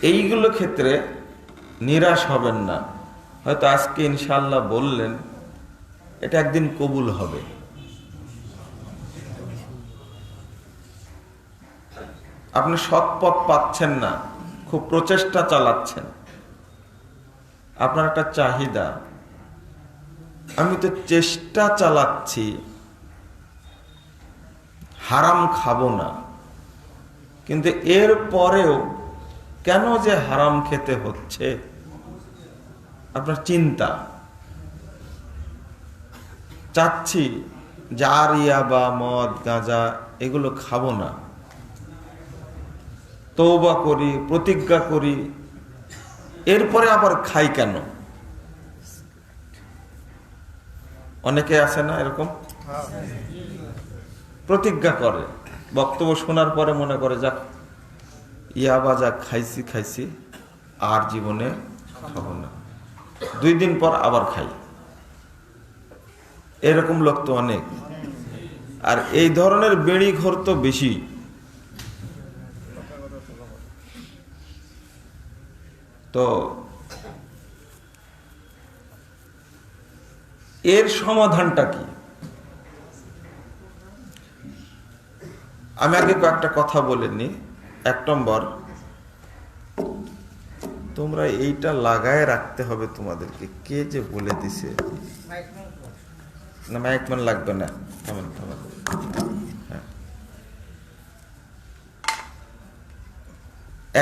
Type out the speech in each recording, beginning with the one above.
এইগুলো ক্ষেত্রে নিরাশ হবেন না। হয়তো আজকে ইনশাআল্লাহ বললেন, এটা একদিন কবুল হবে। আপনি সৎ পথ পাচ্ছেন না, খুব প্রচেষ্টা চালাচ্ছেন, আপনার একটা চাহিদা, আমি তো চেষ্টা চালাচ্ছি হারাম খাবো না, কিন্তু এর পরেও কেন যে হারাম খেতে হচ্ছে, আপনার চিন্তা। চাচ্ছি যে আর ইয়াবা, মদ, গাঁজা এগুলো খাবো না, তওবা করি, প্রতিজ্ঞা করি, এরপরে আবার খাই কেন? অনেকে আছে না এরকম, প্রতিজ্ঞা করে, বক্তব্য শোনার পরে মনে করে যাক ইয়াবা যা খাইছি আর জীবনে খাবো না, 2 দিন পর আবার খাই। এরকম লোক তো অনেক। আর এই ধরনের বেড়ি ঘর তো বেশি। তো এর সমাধানটা কি? আমি আগে কয়েকটা কথা বলিনি। 1 নম্বর, তোমরা এইটা লাগায় রাখতে হবে তোমাদেরকে। কে যে বলে দিছে, না মাইকম্যান লাগবে না, থামেন। হ্যাঁ,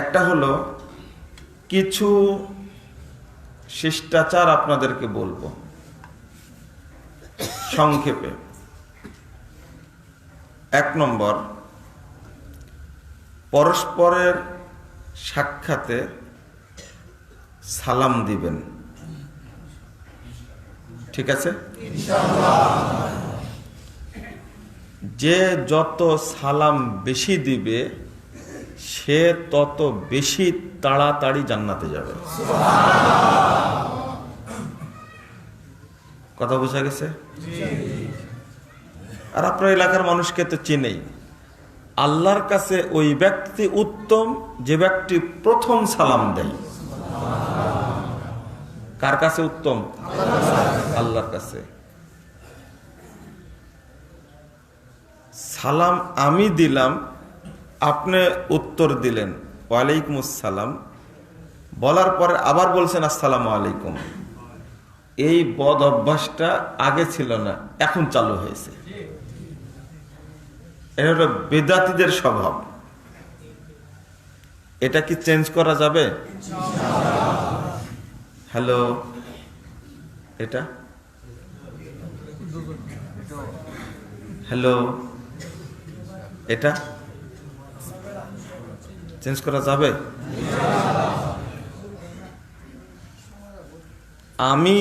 একটা হলো কিছু শিষ্টাচার আপনাদেরকে বলবো সংক্ষেপে। 1 নম্বর, পরস্পরের সাক্ষাতে সালাম দিবেন, ঠিক আছে? যে যত সালাম বেশি দিবে সে তত বেশি তাড়াতাড়ি জান্নাতে যাবে। কথা বোঝা গেছে? আর আপনার এলাকার মানুষকে তো চিনেই। আল্লাহর কাছে ওই ব্যক্তি উত্তম যে ব্যক্তি প্রথম সালাম দেয়। কার কাছে উত্তম? আল্লাহর কাছে। সালাম আমি দিলাম, আপনি উত্তর দিলেন ওয়ালাইকুম আসসালাম, বলার পরে আবার বলছেন আসসালামু আলাইকুম। এই বদ অভ্যাসটা আগে ছিল না, এখন চালু হয়েছে। এটা হলো বেদাতীদের স্বভাব। এটা কি চেঞ্জ করা যাবে? হ্যালো, এটা হ্যালো, এটা চেঞ্জ করা যাবে? আমি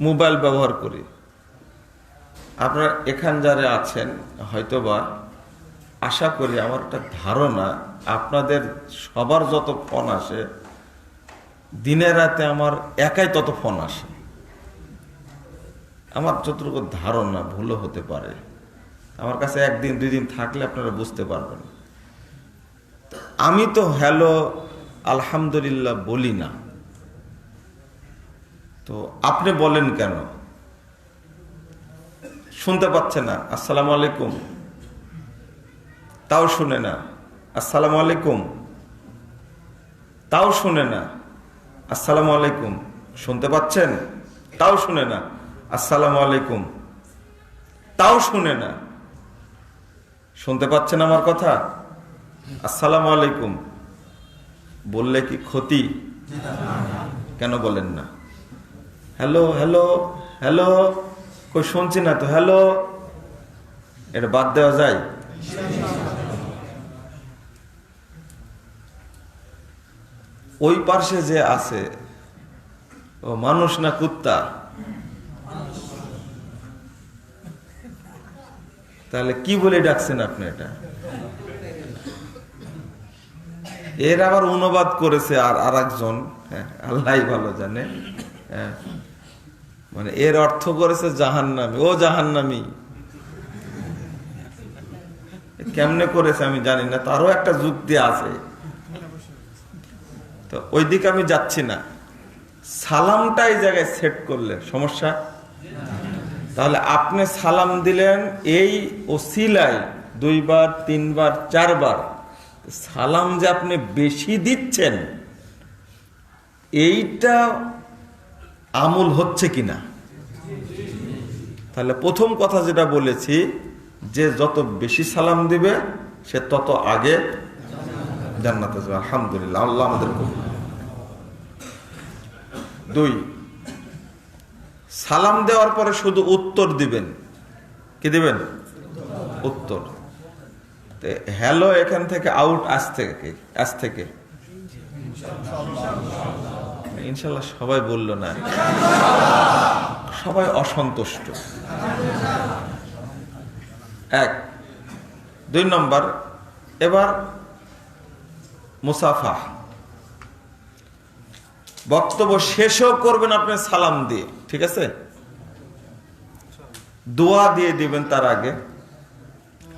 মোবাইল ব্যবহার করি, আপনারা এখান যারা আছেন হয়তোবা, আশা করি, আমার একটা ধারণা, আপনাদের সবার যত ফোন আসে, দিনে রাতে আমার একাই তত ফোন আসে। আমার যতটুকু ধারণা, ভুলও হতে পারে, আমার কাছে 1 দিন 2 দিন থাকলে আপনারা বুঝতে পারবেন। আমি তো হ্যালো আলহামদুলিল্লাহ বলি না, তো আপনি বলেন কেন? শুনতে পাচ্ছে না আসসালামু আলাইকুম, তাও শুনে না আসসালামু আলাইকুম, তাও শুনে না আসসালামু আলাইকুম। শুনতে পাচ্ছেন? তাও শুনে না আসসালামু আলাইকুম, তাও শুনে না। শুনতে পাচ্ছেন আমার কথা? আসসালামু আলাইকুম বললে কি ক্ষতি? কেন বলেন না? হ্যালো হ্যালো হ্যালো, কই শুনছি না তো, হ্যালো, এটা বাদ দেওয়া যায়? ওই পাশে যে আছে ও মানুষ না কুত্তা? তাহলে কি বলে ডাকছেন আপনি? এটা এর আবার অনুবাদ করেছে আর একজন, আল্লাহ ভালো জানে, মানে এর অর্থ করেছে জাহান্নামী। ও জাহান্নামী কেমনে করেছে আমি জানি না, তারও একটা যুক্তি আছে। তো ওই দিকে আমি যাচ্ছি না, সালামটা এই জায়গায় সেট করলে সমস্যা। তাহলে আপনি সালাম দিলেন এই ওসিলায় 2 বার 3 বার 4 বার, সালাম যে আপনি বেশি দিচ্ছেন এইটা আমল হচ্ছে কিনা। তাহলে প্রথম কথা যেটা বলেছি যে যত বেশি সালাম দিবে সে তত আগে জান্নাতে যাবে। আলহামদুলিল্লাহ, আল্লাহ আমাদের কবুল। 2, সালাম দেওয়ার পরে শুধু উত্তর দিবেন। কি দিবেন? উত্তর। হ্যালো এখান থেকে আউট আজ থেকে ইনশাল্লাহ সবাই বলল না, সবাই অসন্তুষ্ট। 1, 2 নম্বর, এবার মুসাফা, বক্তব্য শেষও করবেন আপনি সালাম দিয়ে, ঠিক আছে? দোয়া দিয়ে দিবেন তার আগে,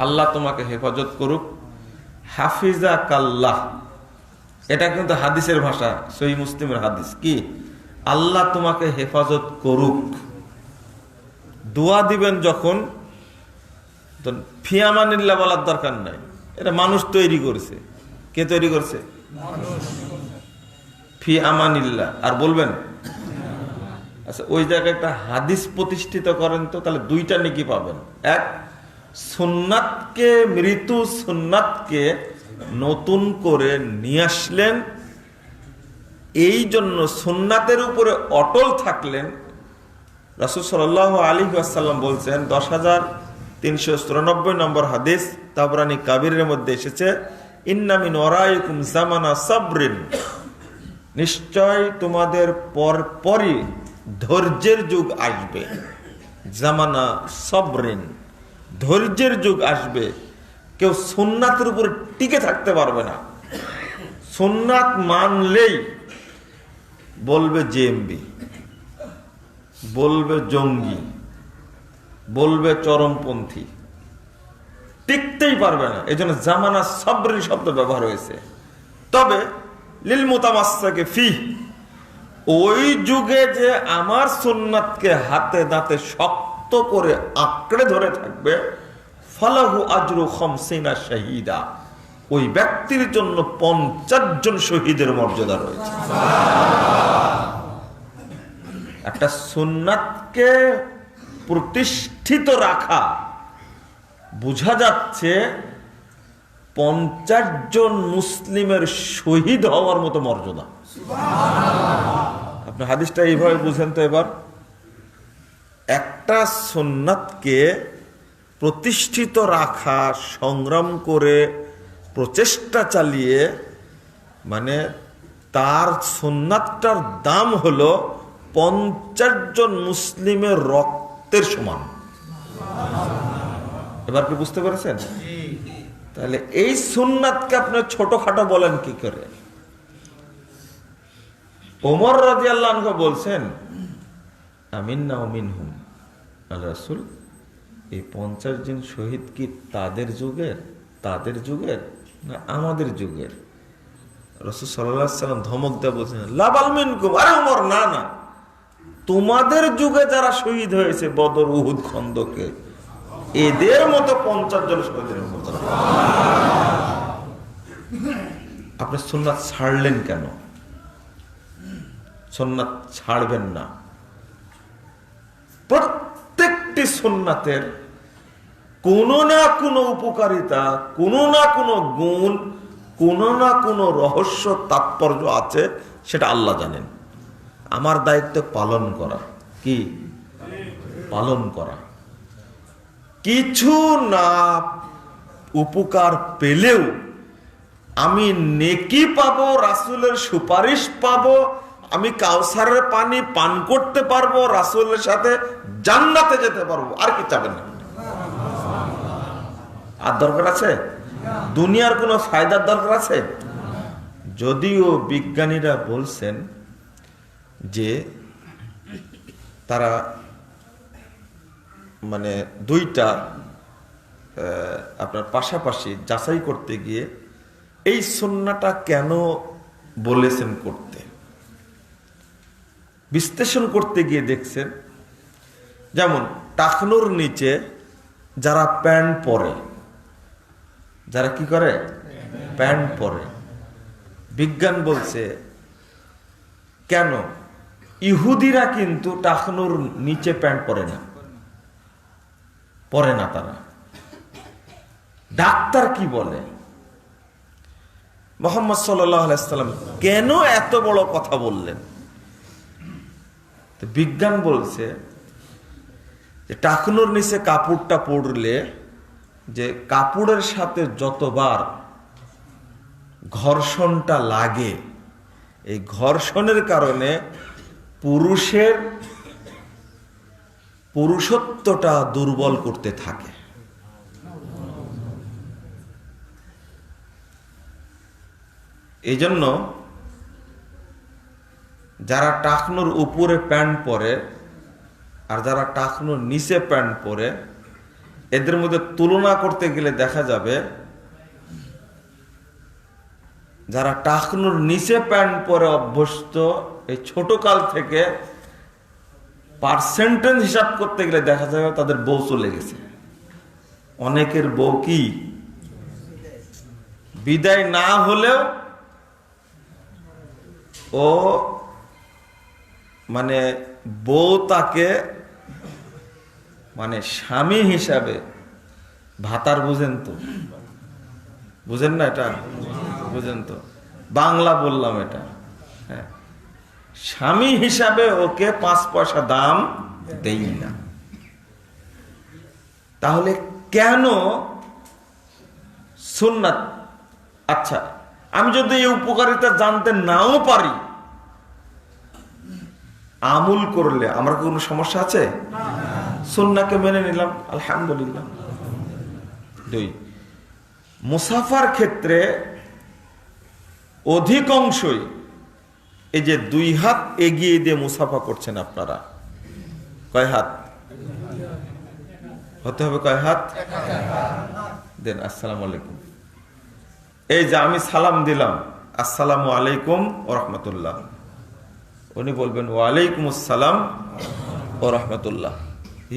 আল্লাহ তোমাকে হেফাজত করুক, হাফিজাকাল্লাহ। এটা কিন্তু হাদিসের ভাষা, সহিহ মুসলিমের হাদিস। কি? আল্লাহ তোমাকে হেফাজত করুক। দোয়া দিবেন যখন, তো ফিয়ামানিল্লাহ বলার দরকার নাই, এটা মানুষ তৈরি করেছে। কে তৈরি করছে? ফি আমানিল্লাহ। আর বলবেন আচ্ছা ওই জায়গায় একটা হাদিস প্রতিষ্ঠিত করেন তো, তাহলে 2টা নেকি পাবেন। 1, সুন্নাতকে, মৃত্যু সুন্নাতকে নতুন করে নিয়ে আসলেন, এই জন্য সুন্নাতের উপরে অটল থাকলেন। রাসূল সাল্লাল্লাহু আলাইহি ওয়াসাল্লাম বলছেন, 10,394 নম্বর হাদিস, তাবরানী কাবিরের মধ্যে এসেছে, ইন্না মিন ওয়ারাইকুম জামানা সাবরিন, নিশ্চয় তোমাদের পরপরই ধৈর্যের যুগ আসবে। জামানা সাবরিন, ধৈর্যের যুগ আসবে। কেউ সুন্নাতের উপরে টিকে থাকতে পারবে না। সুন্নাত মানলেই বলবে জেএমবি, বলবে জঙ্গি, বলবে চরমপন্থী, টিকতেই পারবে না। এই জন্য জামানা সাবরিন শব্দ ব্যবহার হয়েছে। তবে লিল মুতামাসসাকি ফি, ওই যুগে যে আমার সুন্নাতকে হাতে দাঁতে শক্ত করে আঁকড়ে ধরে থাকবে, ফালাহু আজরু 50 শাহীদা, ওই ব্যক্তির জন্য 50 জন শহীদের মর্যাদা রয়েছে। একটা সুন্নাতকে প্রতিষ্ঠিত রাখা, বোঝা যাচ্ছে 50 জন মুসলিমের শহীদ হওয়ার মতো মর্যাদা। আপনি হাদিসটা এইভাবে বুঝেন তো। এবার একটা সুন্নাতকে প্রতিষ্ঠিত রাখা, সংগ্রাম করে প্রচেষ্টা চালিয়ে, মানে তার সুন্নাতটার দাম হলো 50 জন মুসলিমের রক্তের সমান। এবার কি বুঝতে পেরেছেন? তাহলে এই সুন্নাতকে আপনি ছোটখাটো বলেন কি করে? ওমর রাদিয়াল্লাহু আনহু বলছেন, আমিন্না ওয়া মিনহুম, আল্লাহ রাসূল, এই 50 জন শহীদ কি তাদের যুগের না আমাদের যুগের? রাসূল সাল্লাল্লাহু আলাইহি ওয়াসাল্লাম ধমক দিয়ে বলছেন, লা বাল মিনকুম, আরে ওমর, না না, তোমাদের যুগে যারা শহীদ হয়েছে বদর, উহুদ, খন্দকে, এদের মতো 50 জন শহীদের মতো। আপনি সুন্নাত ছাড়লেন কেন? সুন্নাত ছাড়বেন না। প্রত্যেকটি সুন্নাতের কোনো না কোনো উপকারিতা, কোনো না কোনো গুণ, কোনো না কোনো রহস্য, তাৎপর্য আছে, সেটা আল্লাহ জানেন। আমার দায়িত্ব পালন করা। কি? পালন করা। কিছু না উপকার পেলেও আমি নেকি পাবো, রাসূলের সুপারিশ পাবো, আমি কাউসারের পানি পান করতে পারবো, রাসূলের সাথে জান্নাতে যেতে পারবো। আর কি চাবেন না? আর দরকার আছে? দুনিয়ার কোনো ফায়দার দরকার আছে? যদিও বিজ্ঞানীরা বলছেন যে তারা মানে 2টা আপনার পাশাপাশি যাচাই করতে গিয়ে এই সুন্নাহটা কেন বলেছেন করতে। বিশ্লেষণ করতে গিয়ে দেখছেন, যেমন টাকনুর নিচে যারা প্যান্ট পরে, যারা কি করে প্যান্ট পরে, বিজ্ঞান বলছে কেন ইহুদিরা কিন্তু টাকনুর নিচে প্যান্ট পরে না, তারা। ডাক্তার কি বলে, মুহাম্মদ সাল্লাল্লাহু আলাইহি সাল্লাম কেন এত বড় কথা বললেন? তো বিজ্ঞান বলছে যে টাকনুর নিচে কাপড়টা পরলে যে কাপড়ের সাথে যতবার ঘর্ষণটা লাগে, এই ঘর্ষণের কারণে পুরুষের পুরুষত্বটা দুর্বল করতে থাকে। এই জন্য যারা টাকনুর উপরে প্যান্ট পরে আর যারা টাকনুর নিচে প্যান্ট পরে, এদের মধ্যে তুলনা করতে গেলে দেখা যাবে যারা টাকনুর নিচে প্যান্ট পরে অভ্যস্ত, এই ছোট কাল থেকে পার্সেন্টেজ হিসাব করতে গেলে দেখা যাবে তাদের বউ চলে গেছে। অনেকের বউ কি বিদায় না হলেও ও মানে বউ তাকে মানে স্বামী হিসাবে ভাতার, বুঝেন তো, বুঝেন না এটা, বুঝেন তো, বাংলা বললাম এটা, হ্যাঁ, স্বামী হিসাবে ওকে 5 পয়সা দাম দেই না। তাহলে কেন সুন্নাত? আচ্ছা, আমি যদি এই উপকারিতা জানতে নাও পারি, আমল করলে আমার কোনো সমস্যা আছে? সুন্নাহকে মেনে নিলাম, আলহামদুলিল্লাহ। 2, মুসাফার ক্ষেত্রে অধিকাংশই এই যে 2 হাত এগিয়ে দিয়ে মুসাফা করছেন আপনারা, কয় হাত হতে হবে? কয় হাত দেন? আসসালামু আলাইকুম। এই যে আমি সালাম দিলাম, আসসালামু আলাইকুম ওয়া রাহমাতুল্লাহ, উনি বলবেন ওয়ালাইকুম আসসালাম ওয়া রাহমাতুল্লাহ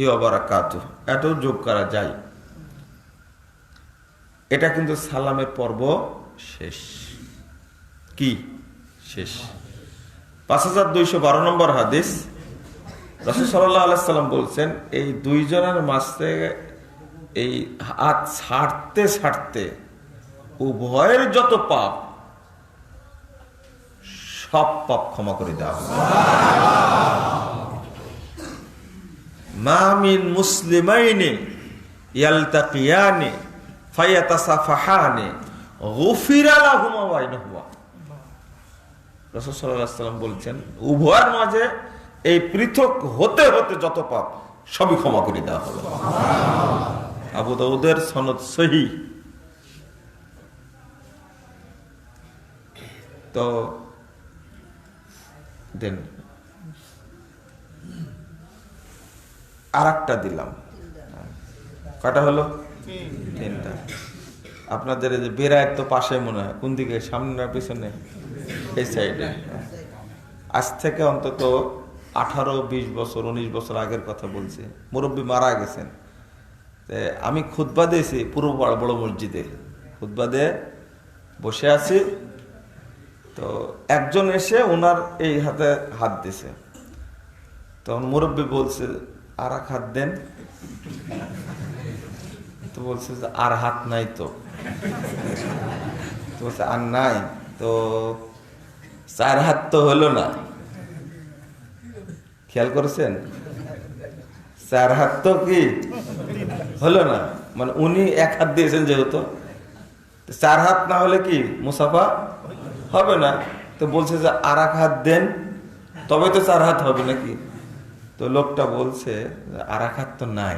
ওয়া বারাকাতুহু, এটাও যোগ করা যায়। এটা কিন্তু সালামের পর্ব শেষ। কি শেষ? 5212 নম্বর হাদিস, রাসূল সাল্লাল্লাহু আলাইহি সাল্লাম বলছেন, এই 2 জনের মাঝে এই হাত ছাড়তে ছাড়তে উভয়ের যত পাপ, সব পাপ ক্ষমা করে দেওয়া হবে। মা মিন মুসলিমাইনি ইয়ালতাকিয়ানি ফায়াতাসাফাহানি গুফিরা লাহুমা বাইনাহুমা। রাসূল সাল্লাল্লাহু আলাইহি সাল্লাম বলছেন, উভয়ের মাঝে এই পৃথক হতে হতে যত পাপ, সবই ক্ষমা করে দেওয়া হবে। আবু দাউদের সনদ সহিহ। তো দেন আরেকটা দিলাম, কটা হলো? 3টা। আপনাদের যে বেড়ায় তো পাশে মনে হয়, কোন দিকে, সামনে না পিছনে? এই সাইডে। আজ থেকে অন্তত 18-20 বছর 19 বছর আগের কথা বলছি, মুরব্বী মারা গেছেন। আমি খুতবা দিয়েছি পুরো বড় মসজিদে, খুতবা দিয়ে বসে আছি, তো একজন এসে ওনার এই হাতে হাত দিছে, তখন মুরব্বী বলছে আর এক হাত দেন, তো বলছে যে আর হাত নাই, তো বলছে আর নাই, তো 4 হাত তো হলো না। খেয়াল করেছেন? 4 হাত তো কি হলো না, মানে উনি 1 হাত দিয়েছেন, যেহেতু 4 হাত না হলে কি মুসাফা হবে না। তো বলছে যে আর এক হাত দেন, তবে তো 4 হাত হবে নাকি। তো লোকটা বলছে আর এক হাত তো নাই।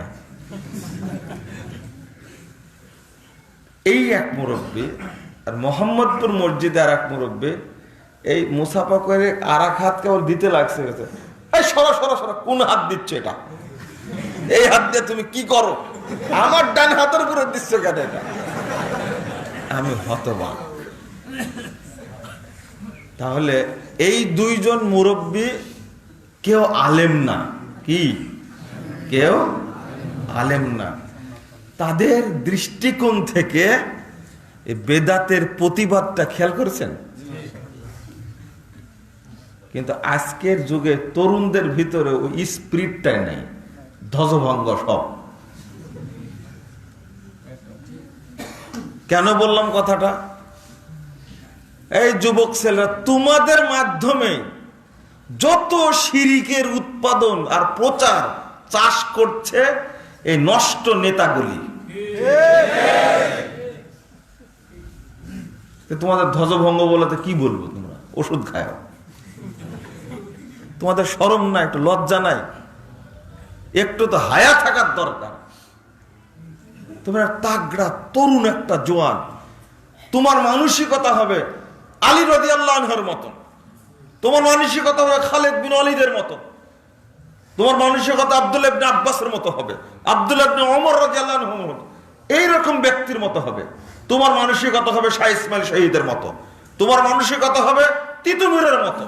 এই এক মুরব্বী, আর মোহাম্মদপুর মসজিদে আর এক মুরব্বী, এই মুসাফা করে আর এক হাত কেবল দিতে লাগছে, সরা সরা সরা, কোন হাত দিচ্ছ এটা? এই হাত দিয়ে তুমি কি করো? আমার ডান হাতের উপরে দিচ্ছ কেন এটা? আমি হতবাক। তাহলে এই দুইজন মুরব্বী কেউ আলেম না, কি কেউ আলেম না। তাদের দৃষ্টিকোণ থেকে বেদাতের প্রতিবাদটা খেয়াল করেছেন? কিন্তু আজকের যুগে তরুণদের ভিতরে ওই স্পিরিটটাই নাই, ধ্বজভঙ্গ সব। কেন বললাম কথাটা? এই যুবক ছেলেরা, তোমাদের মাধ্যমে যত শিরিকের উৎপাদন আর প্রচার চাষ করছে এই নষ্ট নেতাগুলি। তোমাদের ধ্বজভঙ্গ বলতে কি বলবো? তোমরা ওষুধ খাও, তোমাদের শরম নাই, একটু লজ্জা নাই, একটু তো হায়া থাকার দরকার। তোমরা তাগড়া তরুণ একটা জোয়ান, তোমার মানসিকতা হবে আলী রাদিয়াল্লাহু আনহুর মতো, তোমার মানসিকতা হবে খালিদ বিন ওয়ালিদের মতো, তোমার মানসিকতা আব্দুল্লাহ ইবনে আব্বাসের মতো হবে, আব্দুল্লাহ ইবনে ওমর রাদিয়াল্লাহু আনহুর মতো, এইরকম ব্যক্তির মতো হবে। তোমার মানসিকতা হবে শাহ ইসমাইল শহীদের মতো, তোমার মানসিকতা হবে তিতুমীরের মতো।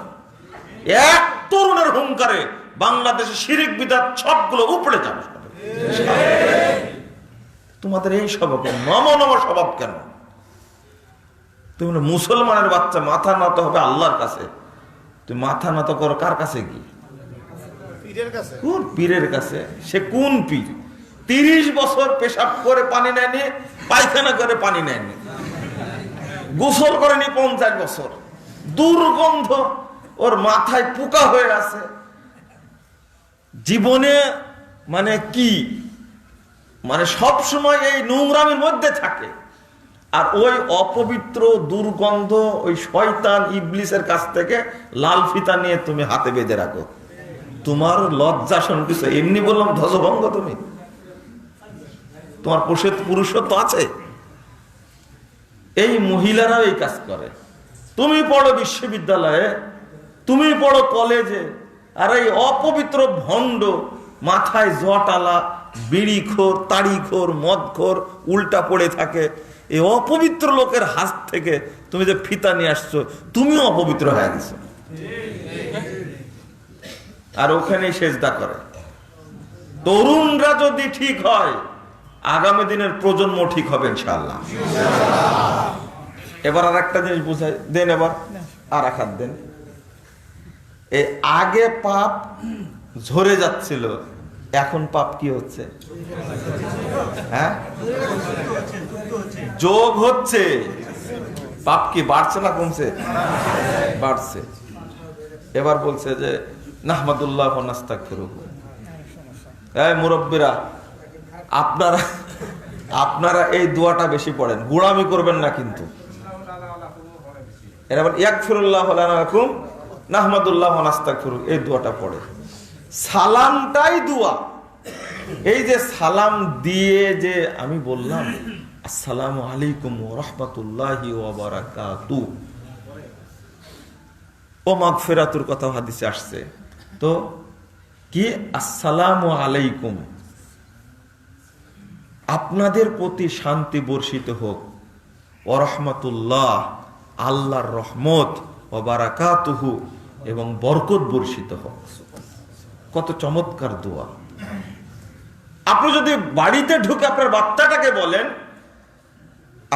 এক তরুণের হুঙ্কারে বাংলাদেশে শিরিক বিদআত সবগুলো উপড়ে যাবে। তোমাদের এই স্বভাব, নম স্বভাব কেন? তুমি মুসলমানের বাচ্চা, মাথা নত হবে আল্লাহর কাছে, তুমি মাথা নত করো কার কাছে? কি পীরের কাছে? সে কোন পীর? 30 বছর পেশাব করে পানি নেয়নি, পায়খানা করে পানি নেয়নি, গোসল করেনি 50 বছর, দুর্গন্ধ, ওর মাথায় পোকা হয়ে আছে, জীবনে মানে কি, মানে সব সময় এই নোংরামের মধ্যে থাকে। আর ওই অপবিত্র দুর্গন্ধ ওই শয়তান ইবলিসের কাছ থেকে লাল ফিতা নিয়ে তুমি হাতে বেঁধে রাখো। তোমার লজ্জা কিছু? এমনি বললাম ধ্বজভঙ্গ। তুমি তোমার পুরুষত্ব আছে? এই মহিলারাও এই কাজ করে। তুমি পড়ো বিশ্ববিদ্যালয়ে, তুমি পড়ো কলেজে, আর এই অপবিত্র ভণ্ড মাথায় জটালা বিড়িখোর, তাড়িখোর, মদখোর উল্টা পড়ে থাকে। এই অপবিত্র লোকের হাত থেকে তুমি যে ফিতা নিয়ে আসছো, তুমিও অপবিত্র হয়ে গেছো। আর ওখানে সেজদা করে। তরুণরা যদি ঠিক হয়, আগামী দিনের প্রজন্ম ঠিক হবে ইনশাআল্লাহ। এবার আর একটা জিনিস বুঝাই দেন, এবার আর এক হাত দেন। এই আগে পাপ ঝরে যাচ্ছিল, এখন পাপ কি হচ্ছে? হ্যাঁ, যোগ হচ্ছে। পাপ কি বাড়ছে না কমছে? বাড়ছে। এবার বলছে যে নাহমাদুল্লাহ ওয়া নাস্তাগফিরুহু। এই মুরব্বিরা, আপনারা এই দোয়াটা বেশি পড়েন, গোড়ামি করবেন না কিন্তু। এবার ইয়াগফিরুল্লাহু লানা ওয়া লাকুম নাহমাদুল্লাহ ওয়া নাস্তাগফিরুহু, এই দোয়াটা পড়ে। সালামটাই দোয়া। এই যে সালাম দিয়ে যে আমি বললাম আসসালামু আলাইকুম ওয়া রাহমাতুল্লাহি ওয়া বারাকাতুহু, ও মাগফিরাতুর কথা হাদিসে আসছে, তো কি আসসালামু আলাইকুম, আপনাদের প্রতি শান্তি বর্ষিত হোক, ওয়া রাহমাতুল্লাহ, আল্লাহর রহমত, ওয়া বারাকাতুহু, এবং বরকত বর্ষিত হোক। কত চমৎকার দোয়া। আপনি যদি বাড়িতে ঢুকে আপনার বাচ্চাটাকে বলেন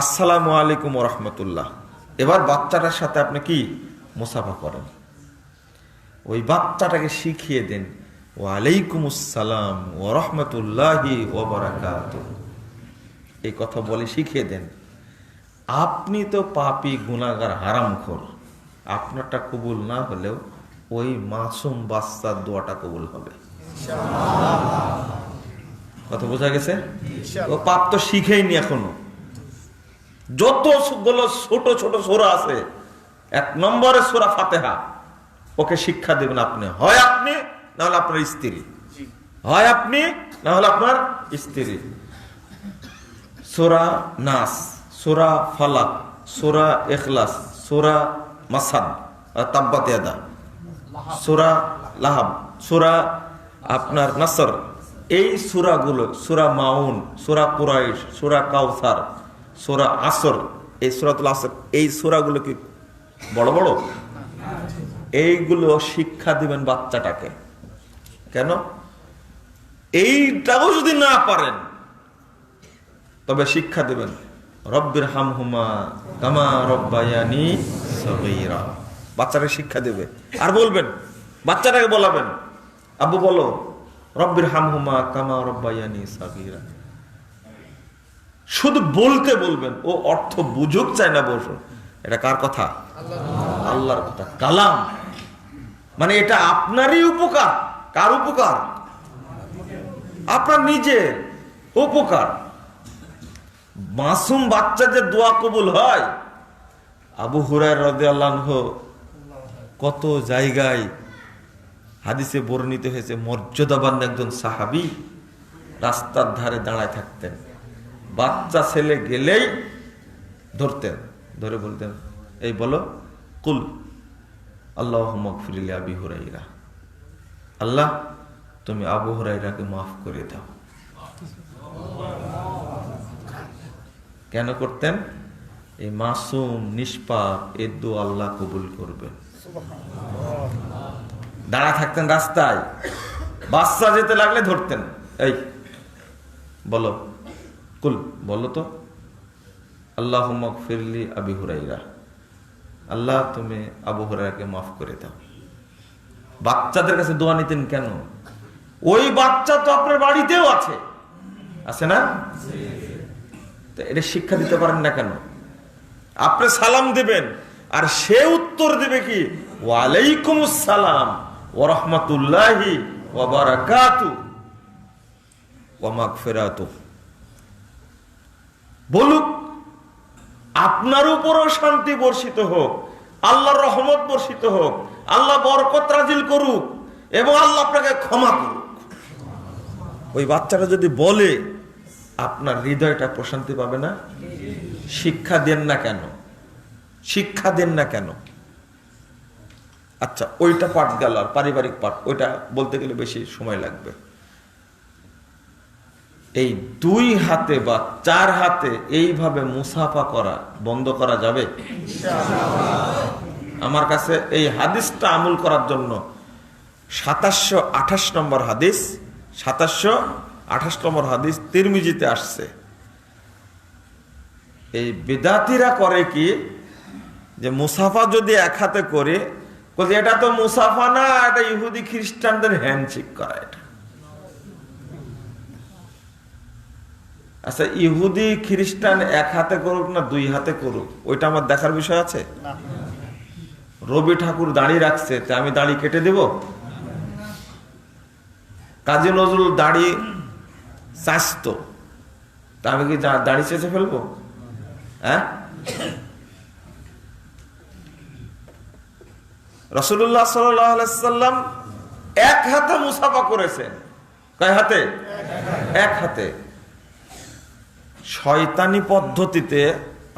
আসসালামু আলাইকুম ওয়া রাহমাতুল্লাহ, এবার বাচ্চাটার সাথে আপনি কি মুসাফা করেন, ওই বাচ্চাটাকে শিখিয়ে দেন ওয়া আলাইকুমুস সালাম ওয়া রাহমাতুল্লাহি ওয়া বারাকাতুহু, এই কথা বলে শিখিয়ে দেন। আপনি তো পাপী, গুনাহগার, হারামখোর, আপনারটা কবুল না হলেও ওই মাসুম বাচ্চার দোয়াটা কবুল হবে। কথা বোঝা গেছে? ও পাপ তো শিখেইনি এখনো। যতগুলো ছোট ছোট সূরা আছে, 1 নম্বরে সূরা ফাতিহা, ওকে শিক্ষা দেবেন আপনি, হয় আপনি না হলে আপনার স্ত্রী, হয় আপনি না হলে আপনার স্ত্রী। সূরা নাস, সূরা ফালাক, সূরা ইখলাস, সূরা মাসাদ, তাব্বাত ইয়াদা, সূরা লাহাব, সূরা আপনার নাসর, এই সূরাগুলো, সূরা মাউন, সূরা কুরাইশ, সূরা কাউসার, সূরা আসর, এই সূরাতুল আসর, এই সূরাগুলো কি বড় বড়? এইগুলো শিক্ষা দিবেন বাচ্চাটাকে। কেন? এইটাও যদি না পারেন তবে শিক্ষা দিবেন রব্বির হামহুমা কামা রব্বায়ানি সগীরা। বাচ্চাকে শিক্ষা দেবে আর বলবেন, বাচ্চাটাকে বলাবেন, আব্বু বলো রব্বির হামহুমা কামা রব্বায়ানি সগীরা। শুধু বলতে বলবেন, ও অর্থ বুঝুক চাই না বসো। এটা কার কথা? আল্লাহর কথা, কালাম। মানে এটা আপনারই উপকার। কার উপকার? আপনার নিজের উপকার। মাসুম বাচ্চা যে দোয়া কবুল হয়, আবু হুরায়রা রাদিয়াল্লাহু আনহু কত জায়গায় হাদিসে বর্ণিত হয়েছে, মর্যাদাবান একজন সাহাবী রাস্তার ধারে দাঁড়ায় থাকতেন, বাচ্চা ছেলে গেলেই ধরতেন, ধরে বলতেন এই বলো কুল আল্লাহুম্মা গফির লি আবি হুরায়রা, আল্লাহ তুমি আবু হুরায়রাকে মাফ করে দাও। কেন করতেন? এই মাসুম নিষ্পাপ এর দোয়া আল্লাহ কবুল করবেন। দাঁড়া থাকতেন রাস্তায়, বাচ্চা যেতে লাগলে ধরতেন, এই বলো কুল বলো তো আল্লাহুম্মা গফির লি আবি হুরায়রা, আল্লাহ তুমি আবু হুরায়রাকে মাফ করে দাও। বাচ্চাদের কাছে দোয়া নিতেন কেন? ওই বাচ্চা তো আপনার বাড়িতেও আছে না? এটা শিক্ষা দিতে পারেন না কেন? আপনি সালাম দিবেন আর সে উত্তর দেবে কি ওয়ালাইকুমুস সালাম ওয়া রাহমাতুল্লাহি ওয়া বারাকাতুহু ওয়া মাগফিরাতুহু। বলুক আপনার উপরও শান্তি বর্ষিত হোক, আল্লাহর রহমত বর্ষিত হোক, আল্লাহ বরকত নাজিল করুক এবং আল্লাহ আপনাকে ক্ষমা করুক। ওই বাচ্চাটা যদি বলে, আপনার হৃদয়টা প্রশান্তি পাবে না? শিক্ষা দেন না কেন? শিক্ষা দেন না কেন? আচ্ছা, ওইটা পাঠ গেল, আর পারিবারিক পাঠ ওইটা বলতে গেলে বেশি সময় লাগবে। এই 2 হাতে বা 4 হাতে এইভাবে মুসাফা করা বন্ধ করা যাবে? আমার কাছে এই হাদিসটা আমল করার জন্য 2728 নম্বর হাদিস, 2728 নম্বর হাদিস তিরমিজিতে আসছে। এই বেদাতিরা করে কি, যে মুসাফা যদি এক হাতে করে, এটা তো মুসাফা না, এটা ইহুদি খ্রিস্টানদের হ্যান্ডশেক করা। এটা আচ্ছা, ইহুদি খ্রিস্টান এক হাতে করুক না 2 হাতে করুক, ওইটা আমার দেখার বিষয় আছে? রবি ঠাকুর দাড়ি রাখছে, তা আমি দাড়ি কেটে দেব? কাজী নজরুল দাড়ি চাচতো, তা আমি কি দাড়ি চেঁচে ফেলবো? হ্যাঁ, রাসূলুল্লাহ সাল্লাল্লাহু আলাইহি ওয়াসাল্লাম এক হাতে মুসাফা করেছেন। কয় হাতে? এক হাতে। শয়তানি পদ্ধতিতে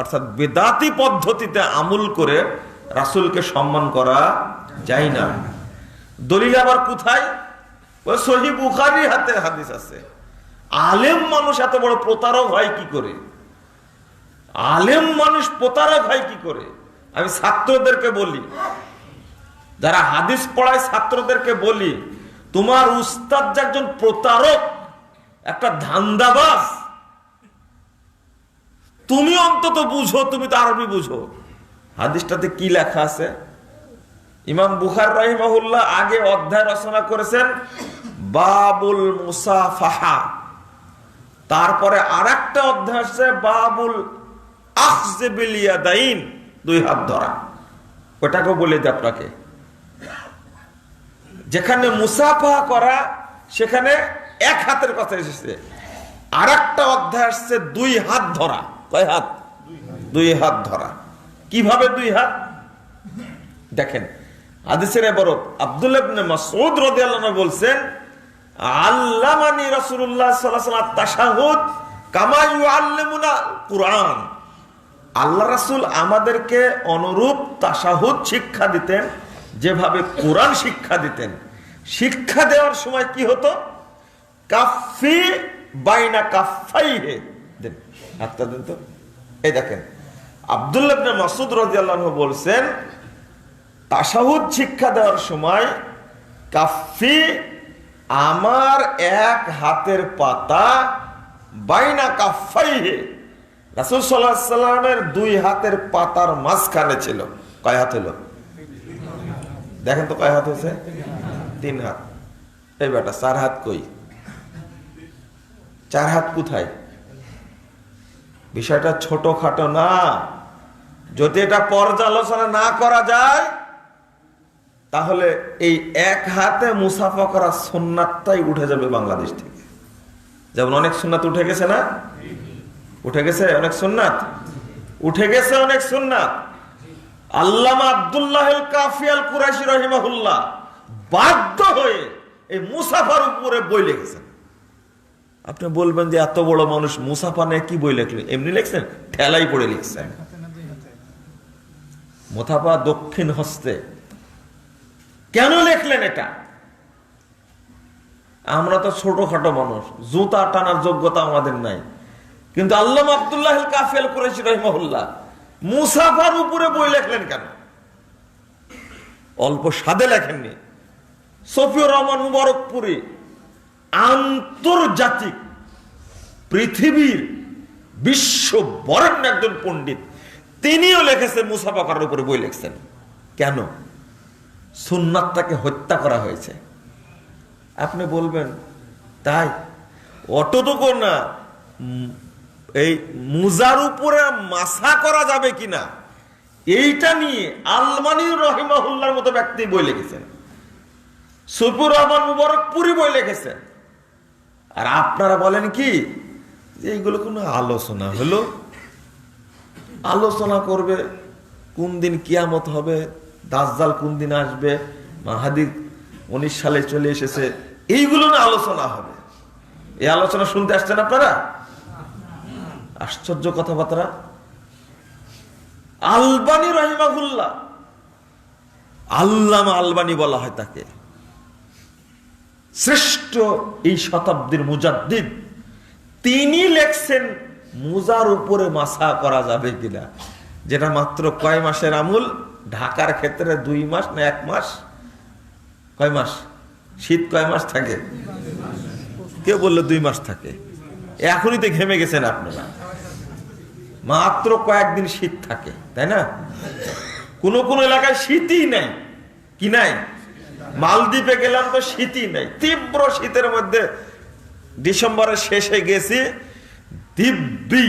অর্থাৎ বেদাতি পদ্ধতিতে আমল করে রাসূলকে সম্মান করা যায় না। দলিল আবার কোথায়? ওই সহিহ বুখারীর হাতে হাদিস আছে। আলেম মানুষ এত বড় প্রতারক হয় কি করে? আলেম মানুষ প্রতারক হয় কি করে? আমি ছাত্রদেরকে বলি, যারা হাদিস পড়ায় ছাত্রদেরকে বলি, তোমার উস্তাদ যে একজন প্রতারক, একটা ধান্দাবাজ, তুমি অন্তত বুঝো, তুমি তো আরবি বুঝো। হাদিসটাতে কি লেখা আছে? ইমাম বুখারী রাহিমাহুল্লাহ আগে অধ্যায় রচনা করেছেন বাবুল মুসাফাহা, তারপরে আরেকটা অধ্যায় আছে বাবুল আখয বিল ইয়াদাইন, 2 হাত ধরা। ওটাকে বলে দিই আপনাকে, যেখানে মুসাফাহা করা সেখানে 1 হাতের কথা এসেছে, আরেকটা অধ্যায় আসছে 2 হাত ধরা। কয় হাত? 2 হাত ধরা। কিভাবে 2 হাত? দেখেন হাদিসের ইবারত আব্দুল্লাহ ইবনে মাসউদ রাদিয়াল্লাহু আনহু বলছেন, আল্লামানি রাসূলুল্লাহ সাল্লাল্লাহু আলাইহি ওয়াসাল্লাম তাশাহুদ কামা ইউআল্লিমুনা কুরআন। আল্লাহ রাসূল আমাদেরকে অনুরূপ তাশাহুদ শিক্ষা দিতেন, যেভাবে কোরআন শিক্ষা দিতেন। শিক্ষা দেওয়ার সময় কি হতো? কাফি বাইনা কাফাইহে দেন, হাতটা দেন তো। এই দেখেন আব্দুল্লাহ ইবনে মাসউদ রাদিয়াল্লাহু আনহু বলছেন, তাশাহুদ শিক্ষা দেওয়ার সময় কাফি আমার এক হাতের পাতা বাইনা কাফাইহে, রাসূল সাল্লাল্লাহু আলাইহি সাল্লামের দুই হাতের পাতার মাঝখানে ছিল। কয় হাত হলো? দেখেন তো কয় হাত হয়েছে? 3 হাত। এই বেটা 4 হাত কই? 4 হাত কোথায়? বিষয়টা ছোটখাটো না। যদি এটা পর্যালোচনা না করা যায় তাহলে এই এক হাতে মুসাফা করা সুন্নাতটাই উঠে যাবে বাংলাদেশ থেকে। যেমন অনেক সুন্নাত উঠে গেছে না? উঠে গেছে অনেক সুন্নাত, উঠে গেছে অনেক সুন্নাত। আল্লামা আব্দুল্লাহ আল কাফি আল কুরাইশি রাহিমাহুল্লাহ বাধ্য হয়ে এই মুসাফার উপরে বই লিখেছেন। আপনি বলবেন যে এত বড় মানুষ মুসাফা নিয়ে কি বই লিখলেন? এমনি লিখছেন? ঠেলাই পড়ে লিখছেন। মুসাফা দক্ষিণ হস্তে। কেন লিখলেন এটা? আমরা তো ছোটখাটো মানুষ, জুতা টানার যোগ্যতা আমাদের নাই, কিন্তু আল্লামা আব্দুল্লাহ আল কাফি আল কুরাইশি রাহিমাহুল্লাহ মুসাফার উপরে বই লিখলেন কেন? অল্প সাদে লেখেননি। সফিউর রহমান মুবারকপুরি আন্তর্জাতিক পৃথিবীর বিশ্ব বরেণ্য একজন পণ্ডিত, তিনিও লিখেছেন মুসাফা করার উপরে বই লিখছেন। কেন? সুন্নাতটাকে হত্যা করা হয়েছে। আপনি বলবেন তাই? অতটুকু না, এই মুজার উপরে মাসা করা যাবে কিনা এইটা নিয়ে আলমানি রহিমাহুল্লাহর মতো ব্যক্তি বই লিখেছেন, সফিউর রহমান মুবারকপুরি বই লিখেছেন। আর আপনারা বলেন কি যে এইগুলো কোনো আলোচনা হলো? আলোচনা করবে কোন দিন কিয়ামত হবে, দাজ্জাল কোন দিন আসবে, মাহাদি 19 সালে চলে এসেছে, এইগুলো না আলোচনা হবে। এই আলোচনা শুনতে আসছেন আপনারা? আশ্চর্য কথাবার্তা। আলবানী রাহিমাহুল্লাহ, আল্লামা আলবানী বলা হয় তাকে, শ্রেষ্ঠ এই শতাব্দীর মুজাদ্দিদ, তিনি লেখছেন মুজার উপরে মাসা করা যাবে কিনা, যেটা মাত্র কয় মাসের আমল? ঢাকার ক্ষেত্রে 2 মাস না 1 মাস? কয় মাস? শীত কয় মাস থাকে? কে বললো 2 মাস থাকে? এখনই তো ঘেমে গেছেন আপনারা। মাত্র কয়েকদিন শীত থাকে, তাই না? কোন কোন এলাকায় শীতই নাই। কি নাই? মালদ্বীপে গেলাম তো শীতই নাই, তীব্র শীতের মধ্যে ডিসেম্বরের শেষে গেছি, দিব্যি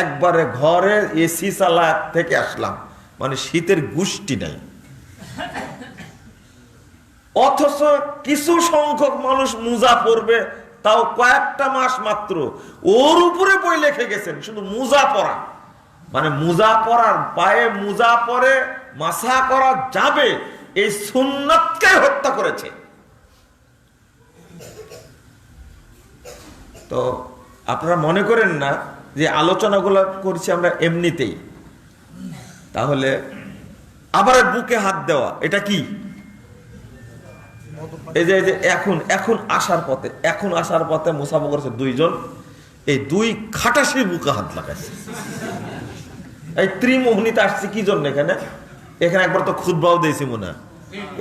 একবারে ঘরে এসি চালা থেকে আসলাম, মানে শীতের গুষ্টি নাই। অথচ কিছু সংখ্যক মানুষ মুজা পরবে, তাও কয়েকটা মাস মাত্র, ওর উপরে বই লিখে গেছেন শুধু মুজা পরা, মানে মুজা পরার, পায়ে মুজা পরে মাসা করা যাবে, এই সুন্নাতকে হত্যা করেছে। তো আপনারা মনে করেন না যে আলোচনাগুলো করছি আমরা এমনিতেই। তাহলে আবার বুকে হাত দেওয়া এটা কি? এই যে এখন আসার পথে মুসাফা করেছে 2 জন, এই 2 খাটাসির বুকে হাত লাগাইছে। এই ত্রিমোহনীতে আসছে কি জন্য? এখানে একবার তো খুতবাও দিয়েছি মনে হয়।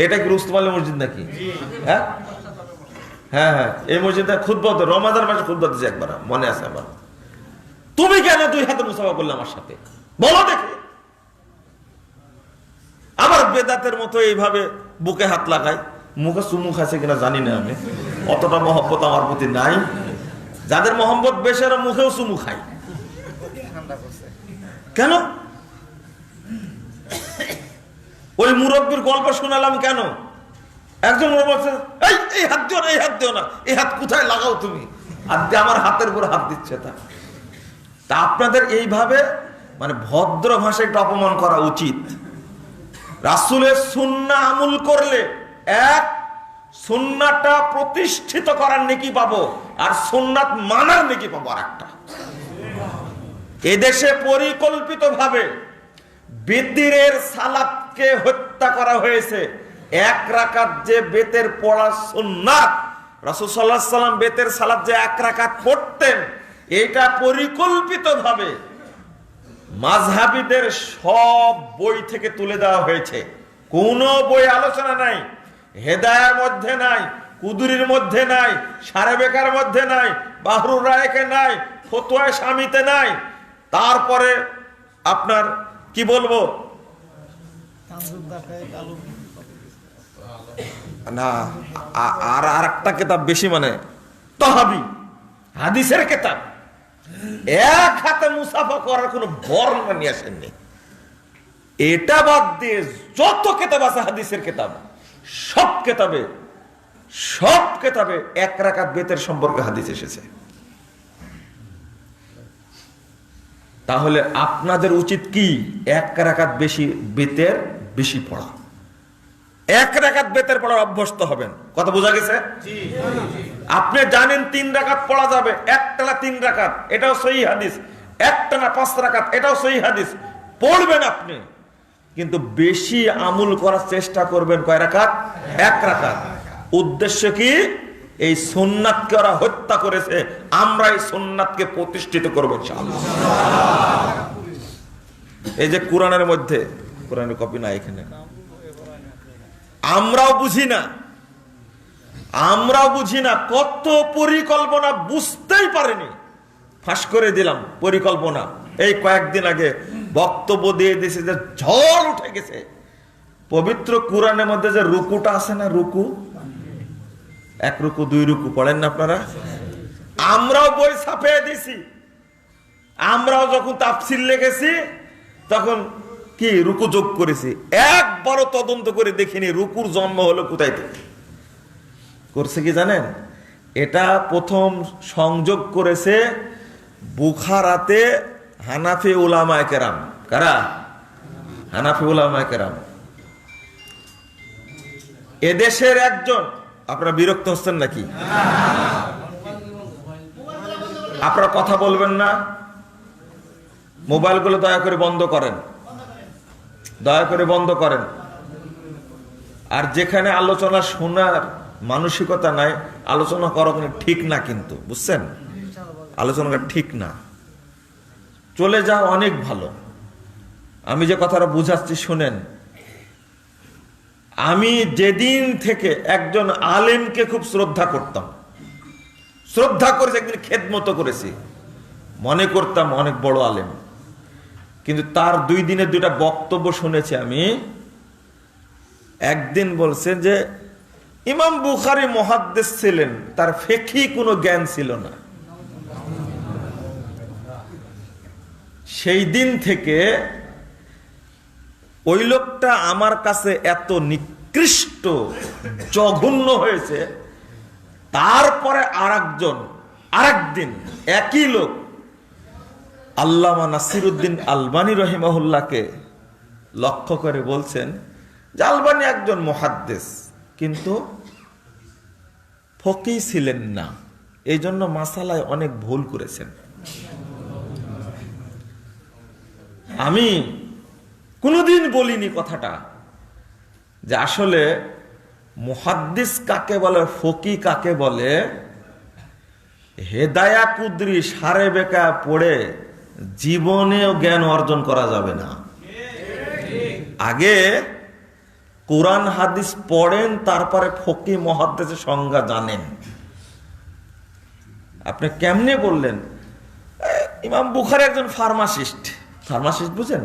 এটা কি রুস্তম আলী মসজিদ নাকি? হ্যাঁ হ্যাঁ হ্যাঁ, এই মসজিদে খুতবা, রমাদান মাসে খুতবা দিয়েছে একবার, মনে আছে আমার। তুমি কেন 2 হাতে মুসাফা করলে আমার সাথে? বলো দেখে। আবার বেদাতের মতো এইভাবে বুকে হাত লাগায়। মুখে চুমু খাইছে কিনা জানি না, আমি অতটা মহব্বত আমার প্রতি নাই। যাদের মহব্বত বেশি ওরা মুখেও চুমু খায়। কেন? ওই মুরব্বীর গল্প শোনালাম কেন? একজন বলছে এই হাত দিও না, এই হাত দিও না, এই হাত কোথায় লাগাও তুমি? আমার হাতের উপর হাত দিচ্ছে। তা আপনাদের এইভাবে মানে ভদ্র ভাষায় একটু অপমান করা উচিত। রাসূলের সুন্নাহ আমল করলে সুন্নাহটা প্রতিষ্ঠিত করার নেকি পাবো, আর সুন্নাত মানার নেকি পাবো আরেকটা। এদেশে পরিকল্পিতভাবে বিতিরের সালাতকে হত্যা করা হয়েছে। 1 রাকাত যে বেতের পড়া সুন্নাত, রাসূল সাল্লাল্লাহু আলাইহি সাল্লাম বেতের সালাত যে 1 রাকাত পড়তেন, এটা পরিকল্পিতভাবে মাযহাবীদের সব বই থেকে তুলে দেওয়া হয়েছে। কোনো বই আলোচনা নাই, হেদায়ার মধ্যে নাই, কুদুরির মধ্যে নাই, সারে বেকার মধ্যে নাই, বাহরুর রায়কে নাই, ফতোয়া স্বামীতে নাই। তারপরে আপনার কি বলবো না, আর একটা কিতাব বেশি, মানে তহাবি হাদিসের কিতাব, এক হাতে মুসাফা করার কোন বর্ণনা নিয়ে আসেননি। এটা বাদ দিয়ে যত কিতাব আছে হাদিসের কিতাব, সব কিতাবে এক রাকাত বেতের সম্পর্কে হাদিস এসেছে। তাহলে আপনাদের উচিত কি? এক রাকাত বেতের বেশি পড়া, এক রাকাত বেতের পড়ার অভ্যস্ত হবেন। কথা বোঝা গেছে? আপনি জানেন 3 রাকাত পড়া যাবে, একটানা 3 রাকাত, এটাও সহিহ হাদিস, একটানা 5 রাকাত, এটাও সহিহ হাদিস, পড়বেন আপনি। কিন্তু বেশি আমল করার চেষ্টা করবেন কয় রাকাত? 1 রাকাত। উদ্দেশ্য কি? এই সুন্নাতকে ওরা হত্যা করেছে, আমরা এই সুন্নাতকে প্রতিষ্ঠিত করব ইনশাআল্লাহ। এই যে কোরআনের মধ্যে, কোরআনের কপি না এখানে, আমরাও বুঝি না কত পরিকল্পনা বুঝতেই পারেনি, ফাঁস করে দিলাম পরিকল্পনা। এই কয়েকদিন আগে বক্তব্য দিয়ে দিয়েছে যে ঝড় উঠে গেছে। পবিত্র কোরআনের মধ্যে যে রুকুটা আছে না, রুকু, 1 রুকু 2 রুকু পড়েন না আপনারা? আমরাও বই ছাপিয়ে দিছি। আমরাও যখন তাফসীর লিখেছি তখন কি রুকু যোগ করেছি, একবারও তদন্ত করে দেখিনি রুকুর জন্ম হলো কোথায় থেকে। করছে কি জানেন? এটা প্রথম সংযোগ করেছে বুখারাতে হানাফি উলামায়ে কেরাম। কারা? হানাফি উলামায়ে কেরাম। এদেশের একজন, আপনারা বিরক্ত হচ্ছেন নাকি? আপনারা কথা বলবেন না, মোবাইলগুলো দয়া করে বন্ধ করেন, দয়া করে বন্ধ করেন। আর যেখানে আলোচনা শোনার মানসিকতা নাই, আলোচনা করা ঠিক না, কিন্তু বুঝছেন, আলোচনাটা ঠিক না, চলে যাও অনেক ভালো। আমি যে কথাটা বুঝাচ্ছি শুনেন। আমি যেদিন থেকে একজন আলেমকে খুব শ্রদ্ধা করতাম, শ্রদ্ধা করেছি, একদিন খেদমত করেছি, মনে করতাম অনেক বড় আলেম, কিন্তু তার 2 দিনের 2টা বক্তব্য শুনেছি আমি। একদিন বলছে যে ইমাম বুখারী মুহাদ্দিস ছিলেন, তার ফিকহি কোনো জ্ঞান ছিল না। সেই দিন থেকে ওই লোকটা আমার কাছে এত নিকৃষ্ট জঘন্য হয়েছে। তারপরে আরেকদিন একই লোক আল্লামা নাসিরউদ্দিন আলবানী রহিমাহুল্লাহকে লক্ষ্য করে বলছেন যে আলবানী একজন মুহাদ্দিস, কিন্তু ফকিহ ছিলেন না, এই জন্য মাসালায় অনেক ভুল করেছেন। আমি কোনোদিন বলিনি কথাটা যে আসলে মুহাদ্দিস কাকে বলে, ফকিহ কাকে বলে। হেদায়া কুদরি সারে বেকা পড়ে জীবনেও জ্ঞান অর্জন করা যাবে না। আগে কোরআন হাদিস পড়েন, তারপরে ফকিহ মুহাদ্দিসের সংজ্ঞা জানেন। আপনি কেমনে বললেন? ইমাম বুখারী একজন ফার্মাসিস্ট বুঝেন,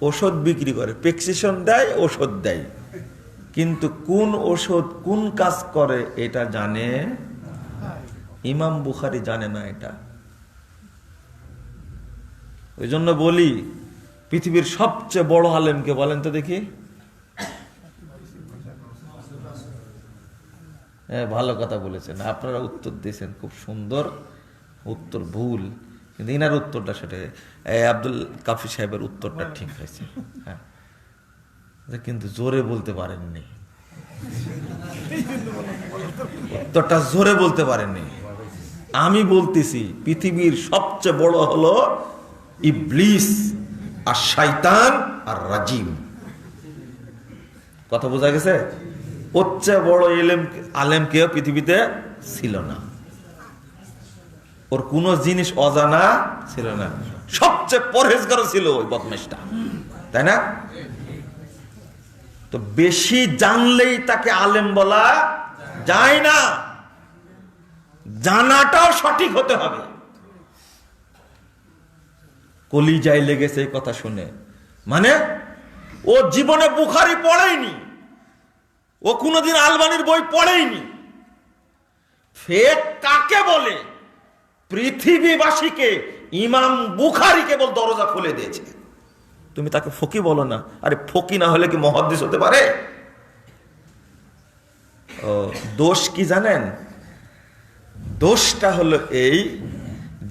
ওষুধ বিক্রি করে, প্রেসক্রিপশন দেয়, ওষুধ দেয়, কিন্তু কোন ওষুধ কোন কাজ করে এটা জানে ইমাম বুখারী জানে না। এটা ওই জন্য বলি, পৃথিবীর সবচেয়ে বড় আলেমকে বলেন তো দেখি। ভালো কথা বলেছেন, আপনারা উত্তর দিয়েছেন, খুব সুন্দর উত্তর। ভুল কিন্তু ইনার উত্তরটা, সেটা আব্দুল কাফি সাহেবের উত্তরটা ঠিক হয়েছে। হ্যাঁ, কিন্তু জোরে বলতে পারেননি, উত্তরটা জোরে বলতে পারেননি। আমি বলতেছি পৃথিবীর সবচেয়ে বড় হলো ইবলিস আর শয়তান আর রাজিম। কথা বোঝা গেছে? ওর চেয়ে বড় আলেম কেউ পৃথিবীতে ছিল না, ওর কোন জিনিস অজানা ছিল না। সবচেয়ে পরহেজগার ছিল ওই বদমাইশটা, তাই না? তো বেশি জানলেই তাকে আলেম বলা যায় না, জানাটাও সঠিক হতে হবে। কলিজায় লেগেছে এই কথা শুনে, মানে ও জীবনে বুখারী পড়েনি, ও কোনোদিন আলবানির বই পড়েনি। ফেক কাকে বলে? পৃথিবীবাসীকে ইমাম বুখারী কেবল দরজা খুলে দিয়েছে, তুমি তাকে ফকি বলো না। আরে ফকি না হলে কি মুহাদ্দিস হতে পারে? ও দোষ কি জানেন? দোষটা হলো এই,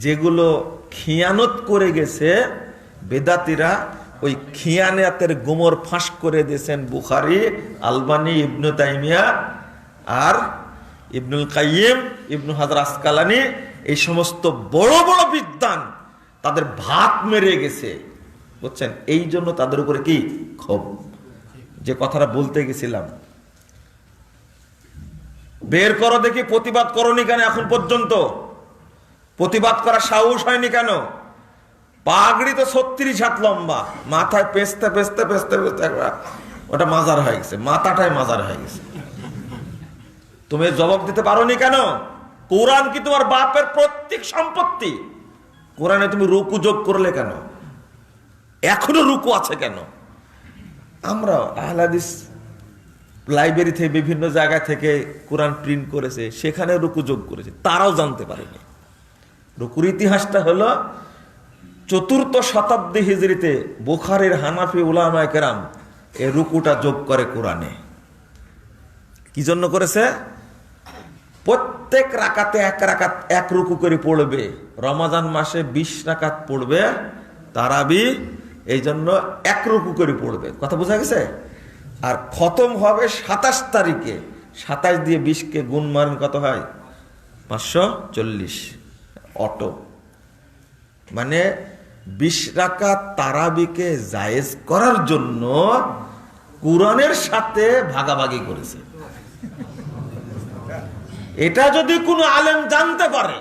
যেগুলো খিয়ানত করে গেছে বেদাতিরা, ওই খিয়ানাতের গোমর ফাঁস করে দিয়েছেন বুখারী, আলবানী, ইবনে তাইমিয়া আর ইবনুল কাইয়িম, ইবনু হাজার আসকালানী, এই সমস্ত বড় বড় বিদ্বান তাদের ভাত মেরে গেছে, বুঝছেন? এই জন্য তাদের উপরে কি ক্ষোভ। যে কথাটা বলতে গেছিলাম, বের করো দেখি, প্রতিবাদ করোনি কেন এখন পর্যন্ত? প্রতিবাদ করার সাহস হয়নি কেন? পাগড়ি তো 36 হাত লম্বা, মাথায় পেঁচতে পেঁচতে পেঁচতে পেঁচতে ওটা মাজার হয়ে গেছে, মাথাটাই মাজার হয়ে গেছে। তুমি জবাব দিতে পারোনি কেন? কোরআন কি তোমার বাপের প্রত্যেক সম্পত্তি? কোরআনে তুমি রুকু যোগ করলে কেন? এখনো রুকু আছে কেন? আমরা আহলে হাদিস লাইব্রেরি থেকে বিভিন্ন জায়গা থেকে কোরআন প্রিন্ট করেছে, সেখানে রুকু যোগ করেছে, তারাও জানতে পারেনি। রুকুর ইতিহাসটা হলো 4th শতাব্দী হিজরিতে বুখারীর হানাফি উলামায়ে কেরাম এই রুকুটা যোগ করে কোরআনে। কি জন্য করেছে? প্রত্যেক রাকাতে এক রাকাত এক রুকু করে পড়বে, রমাজান মাসে 20 রাকাত পড়বে তারাবি, এই জন্য এক রুকু করে পড়বে। কথা বোঝা গেছে? আর খতম হবে 27 তারিখে। 27 দিয়ে 20 কে গুণ মারেন, কত হয়? 540 অটো। মানে 20 রাকাত তারাবিকে জায়েজ করার জন্য কোরআনের সাথে ভাগাভাগি করেছে। এটা যদি কোনো আলেম জানতে পারে,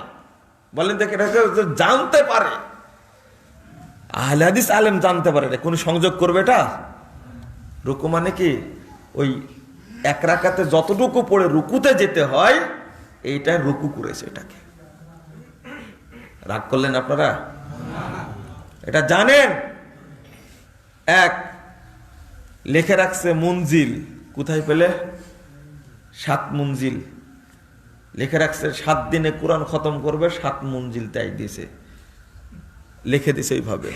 বলেন দেখে, এটা জানতে পারে, আহলে হাদিস আলেম জানতে পারে, কোন সংযোগ করবে এটা? রুকু মানে কি? ওই এক রাকাতে যতটুকু পড়ে রুকুতে যেতে হয়, এইটা রুকু করেছে। এটাকে রাগ করলেন আপনারা? এটা জানেন। এক লিখে রাখছে মুনজিল, কোথায় পেলে? 7 মুনজিল লিখে রাখছে, 7 দিনে কোরআন খতম করবে, 7 মুনজিল তাই দিয়েছে, লিখে দিছে এইভাবে।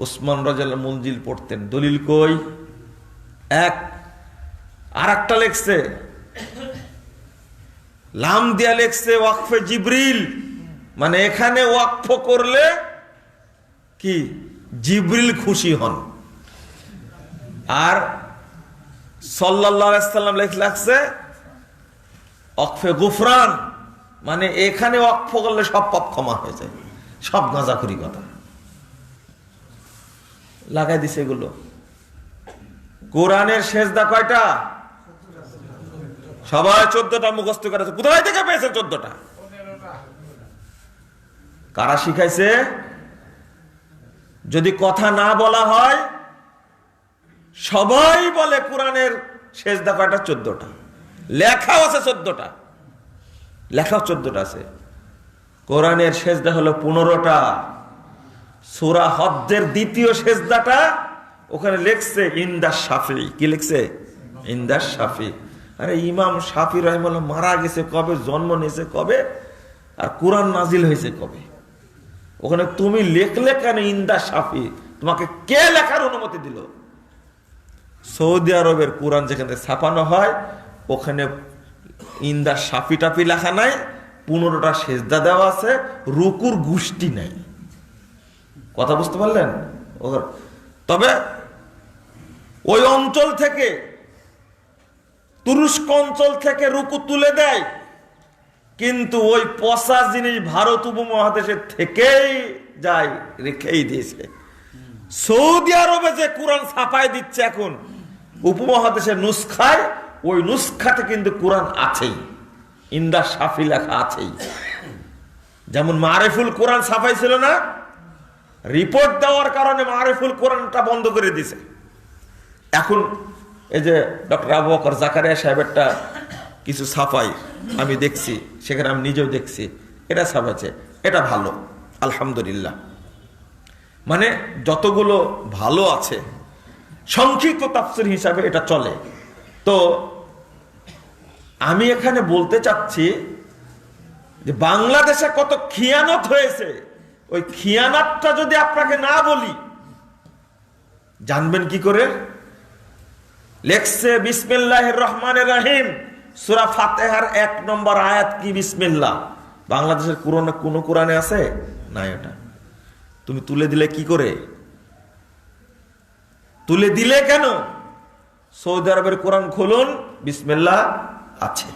ওসমান রাদিয়াল্লাহু মুনজিল পড়তেন, দলিল কই? এক। আর একটা লেখছে, লাম দিয়া লেখছে ওয়াকফে জিবরিল, মানে এখানে ওয়াকফ করলে কি জিবরিল খুশি হন। আর সাল্লাল্লাহু আলাইহি সাল্লাম লেখছে ওয়াকফে গুফরান, মানে এখানে ওয়াকফ করলে সব পাপ ক্ষমা হয়ে যায়। সব গাঁজাখুরি কথা লাগাই দিছে এগুলো। কোরআনের সেজদা কয়টা? সবাই 14টা মুখস্থ করেছে। কোথায় থেকে পেয়েছে 14টা? কারা শিখাইছে? যদি কথা না বলা হয়, সবাই বলে কোরআনের সেজদা কয়টা? 14টা। লেখাও আছে 14টা, লেখাও 14টা আছে। কোরআনের সেজদা হলো 15টা। সূরা হজ্জের 2য় সেজদাটা ওখানে লেখছে ইনদা শাফি। কি লিখছে? ইনদা শাফি। আরে ইমাম শাফি রাহিমাহুল্লাহ মারা গেছে কবে, জন্ম নিয়েছে কবে, আর কোরআন নাজিল হয়েছে কবে? ওখানে তুমি লেখলে কেন ইনদা শাফি? তোমাকে কে লেখার অনুমতি দিল? সৌদি আরবের কোরআন যেখানে ছাপানো হয়, ওখানে ইনদা শাফি টাফি লেখা নাই, 15টা সেজদা দেওয়া আছে, রুকুর গোষ্ঠী নাই। কথা বুঝতে পারলেন? তবে ওই অঞ্চল থেকে, তুরস্ক অঞ্চল থেকে রুকু তুলে দেয়, কিন্তু ওই পচা জিনিস ভারত উপমহাদেশের থেকেই যায়, রেখেই দিয়েছে। সৌদি আরবে যে কোরআন ছাপায় দিচ্ছে এখন উপমহাদেশের নুসখায়, ওই নুসখাতে কিন্তু কোরআন আছেই, ইনদা শাফি লেখা আছেই। যেমন মারিফুল কোরআন ছাপাই ছিল না, রিপোর্ট দেওয়ার কারণে মারিফুল কোরআনটা বন্ধ করে দিছে। এখন এই যে ডক্টর আবু বকর জাকারিয়া সাহেবেরটা কিছু ছাপাই আমি দেখছি, সেখানে আমি নিজেও দেখছি, এটা ছাপাচ্ছে, এটা ভালো আলহামদুলিল্লাহ। মানে যতগুলো ভালো আছে সংক্ষিপ্ত তাফসীর হিসাবে এটা চলে। তো আমি এখানে বলতে চাচ্ছি যে বাংলাদেশে কত খিয়ানত হয়েছে, ওই খিয়ানতটা যদি আপনাকে না বলি জানবেন কি করে? লেখছে বিসমিল্লাহির রহমানির রহিম, সূরা ফাতিহার 1 নম্বর আয়াত কি বিসমিল্লাহ। বাংলাদেশের কোন কোরআনে আছে না? এটা তুমি তুলে দিলে কি করে? তুলে দিলে কেন? সৌদি আরবের কোরআন খুলুন, বিসমিল্লাহ আছে।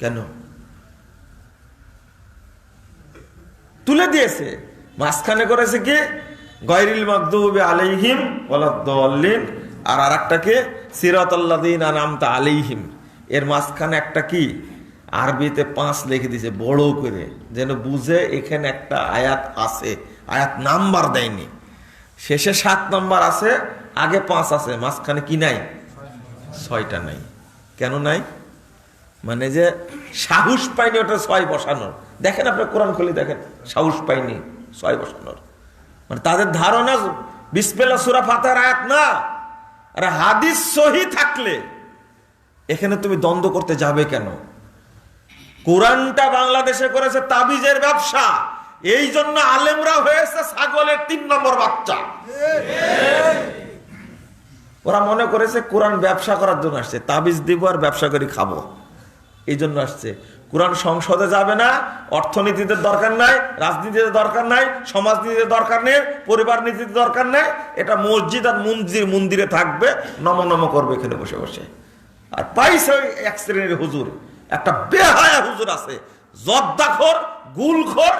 কেন তুলে দিয়েছে? মাঝখানে করেছে কি গায়রিল মাগদুবি আলাইহিম ওয়ালাদ-দাল্লিন, আর আরেকটাকে সিরাতাল্লাযিনা আনআমতা আলাইহিম। এর মাঝখানে একটা কি আরবিতে 5 লিখে দিয়েছে বড় করে, যেন বুঝে এখানে একটা আয়াত আছে, আয়াত নাম্বার দেয়নি। শেষে 7 নাম্বার আছে, আগে 5 আছে, মাঝখানে কি নাই? 6টা নাই। কেন নাই? মানে যে সাহস পাইনি ওটা 6 বসানোর। দেখেন আপনি কোরআন খুলে দেখেন, সাহস পাইনি 6 বসানোর। মানে তাদের ধারণা বিসমিল্লাহ সূরা ফাতিহার আয়াত না। আরে হাদিস সহি থাকলে এখানে তুমি দ্বন্দ্ব করতে যাবে কেন? কোরআনটা বাংলাদেশে করেছে তাবিজের ব্যবসা, এই জন্য আলেমরা হয়েছে ছাগলের 3 নম্বর বাচ্চা। ওরা মনে করেছে কোরআন ব্যবসা করার জন্য আসছে, তাবিজ দিব আর ব্যবসা করে খাবো, এই জন্য আসছে। কোরআন সংসদে যাবে না, অর্থনীতিতে দরকার নাই, রাজনীতিতে দরকার নাই, সমাজনীতিতে দরকার নেই, পরিবার নীতিতে দরকার নেই। এটা মসজিদ আর মন্দিরে থাকবে, নম নম করবে এখানে বসে বসে। আর পাইছে ওই এক শ্রেণীর হুজুর, একটা বেহায়া হুজুর আছে, জর্দাখোর, গুলখোর,